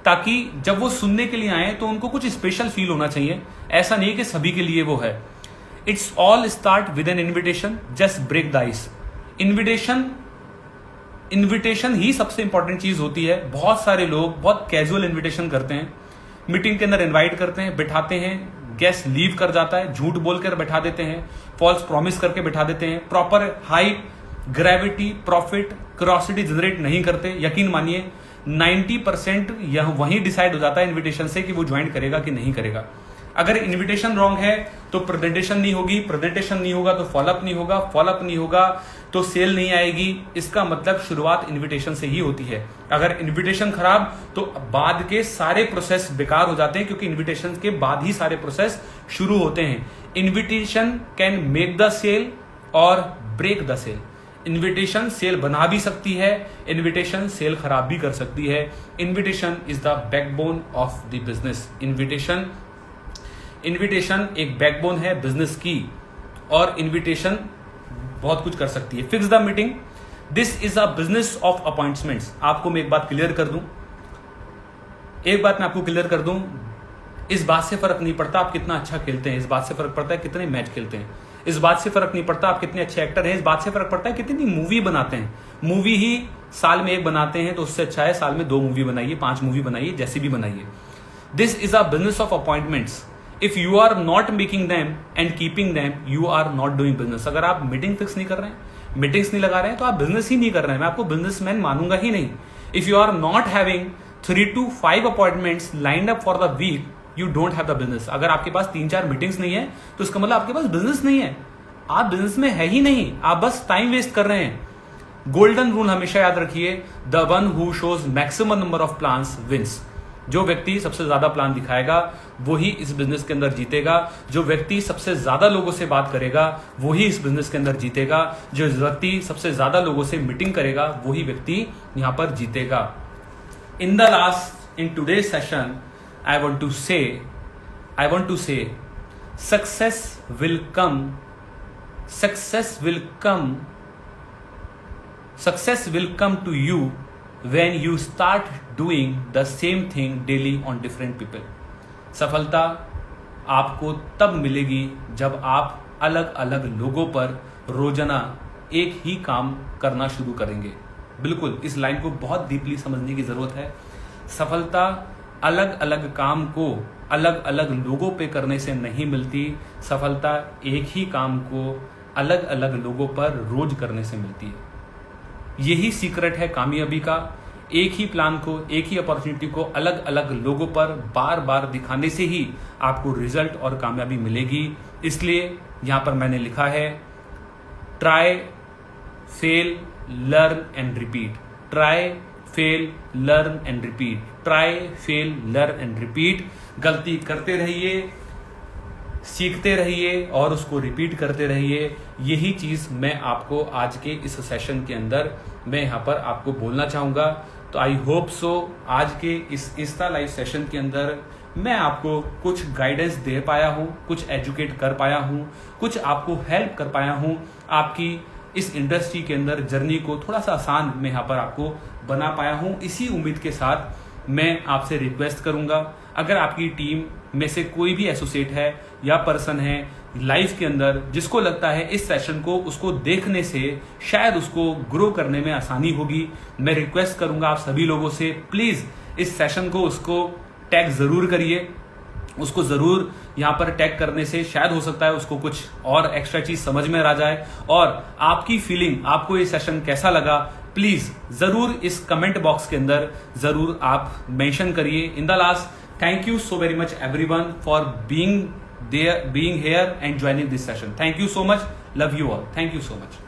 ताकि जब वो सुनने के लिए आए तो उनको कुछ स्पेशल फील होना चाहिए। ऐसा नहीं कि सभी के लिए वो है। It's all start with an invitation, just break the ice. Invitation ही सबसे इंपॉर्टेंट चीज होती है। बहुत सारे लोग बहुत कैजुअल इन्विटेशन करते हैं, मीटिंग के अंदर इनवाइट करते हैं, बिठाते हैं, गेस्ट लीव कर जाता है, झूठ बोलकर बैठा देते हैं, फॉल्स प्रॉमिस करके बैठा देते हैं, proper high gravity profit curiosity generate नहीं करते। यकीन मानिए 90% यह वहीं डिसाइड हो जाता है इन्विटेशन से कि वो ज्वाइन करेगा कि नहीं करेगा। अगर इन्विटेशन रॉन्ग है तो प्रेजेंटेशन नहीं होगी, प्रेजेंटेशन नहीं होगा तो फॉलोअप नहीं होगा, फॉलोअप नहीं होगा तो सेल नहीं आएगी। इसका मतलब शुरुआत इन्विटेशन से ही होती है। अगर इन्विटेशन खराब तो बाद के सारे प्रोसेस बेकार हो जाते हैं, क्योंकि इन्विटेशन के बाद ही सारे प्रोसेस शुरू होते हैं। Invitation can make the sale और break the sale. Invitation sale बना भी सकती है, इन्विटेशन सेल खराब भी कर सकती है। Invitation is the backbone of the business. Invitation एक बैकबोन है बिजनेस की, और इन्विटेशन बहुत कुछ कर सकती है। Fix the meeting, this is a business of appointments. आपको मैं एक बात क्लियर कर दूं, इस बात से फर्क नहीं पड़ता आप कितना अच्छा खेलते हैं, इस बात से फर्क पड़ता है कितने मैच खेलते हैं, इस बात से फर्क नहीं पड़ता आप कितने अच्छे एक्टर हैं, इस बात से फर्क पड़ता है कितनी मूवी बनाते हैं। मूवी ही साल में 1 बनाते हैं तो उससे अच्छा है साल में 2 मूवी बनाइए, 5 मूवी बनाइए, जैसी भी बनाइए। This is a business of appointments. If you are not making them and keeping them, you are not doing business. अगर आप मीटिंग फिक्स नहीं कर रहे हैं, मीटिंग्स नहीं लगा रहे हैं, तो आप बिजनेस ही नहीं कर रहे हैं। मैं आपको बिजनेसमैन मानूंगा ही नहीं। If you are not having 3 to 5 appointments lined up for the week, you don't have the business. अगर आपके पास 3-4 मीटिंग्स नहीं है तो इसका मतलब आपके पास बिजनेस नहीं है, आप बिजनेस में है ही नहीं, आप बस टाइम वेस्ट कर रहे हैं। गोल्डन रूल हमेशा याद रखिए, the one who shows maximum number of plans wins. जो व्यक्ति सबसे ज्यादा प्लान दिखाएगा वो ही इस बिजनेस के अंदर जीतेगा। जो व्यक्ति सबसे ज्यादा लोगों से बात करेगा वो ही इस बिजनेस के अंदर जीतेगा। जो व्यक्ति सबसे ज्यादा लोगों से मीटिंग करेगा वही व्यक्ति यहां पर जीतेगा। In the last, in today's session, I want to say, success will come to you when you start doing the same thing daily on different people. सफलता आपको तब मिलेगी जब आप अलग अलग लोगों पर रोजाना एक ही काम करना शुरू करेंगे। बिल्कुल, इस लाइन को बहुत डीपली समझने की जरूरत है। सफलता अलग अलग काम को अलग अलग लोगों पे करने से नहीं मिलती, सफलता एक ही काम को अलग अलग लोगों पर रोज करने से मिलती है। यही सीक्रेट है कामयाबी का। एक ही प्लान को, एक ही अपॉर्चुनिटी को अलग अलग लोगों पर बार बार दिखाने से ही आपको रिजल्ट और कामयाबी मिलेगी। इसलिए यहां पर मैंने लिखा है, try, fail, learn and repeat. Try, fail, learn and repeat. Try, fail, learn and repeat. गलती करते रहिए, सीखते रहिए और उसको रिपीट करते रहिए। यही चीज मैं आपको आज के इस सेशन के अंदर मैं यहां पर आपको बोलना चाहूंगा। तो आई होप सो आज के इस इंस्टा लाइव सेशन के अंदर मैं आपको कुछ गाइडेंस दे पाया हूं, कुछ एजुकेट कर पाया हूं, कुछ आपको हेल्प कर पाया हूं। आपकी इस इंडस्ट्री के अंदर जर्नी को थोड़ा सा आसान मैं यहाँ पर आपको बना पाया हूँ। इसी उम्मीद के साथ मैं आपसे रिक्वेस्ट करूंगा, अगर आपकी टीम में से कोई भी एसोसिएट है या पर्सन है लाइफ के अंदर जिसको लगता है इस सेशन को उसको देखने से शायद उसको ग्रो करने में आसानी होगी, मैं रिक्वेस्ट करूंगा आप सभी लोगों से, प्लीज इस सेशन को उसको टैग जरूर करिए। उसको जरूर यहां पर टैग करने से शायद हो सकता है उसको कुछ और एक्स्ट्रा चीज समझ में आ जाए। और आपकी फीलिंग, आपको ये सेशन कैसा लगा, प्लीज जरूर इस कमेंट बॉक्स के अंदर जरूर आप मेंशन करिए। In the last, thank you so very much everyone for being here and joining this session. Thank you so much, love you all, thank you so much.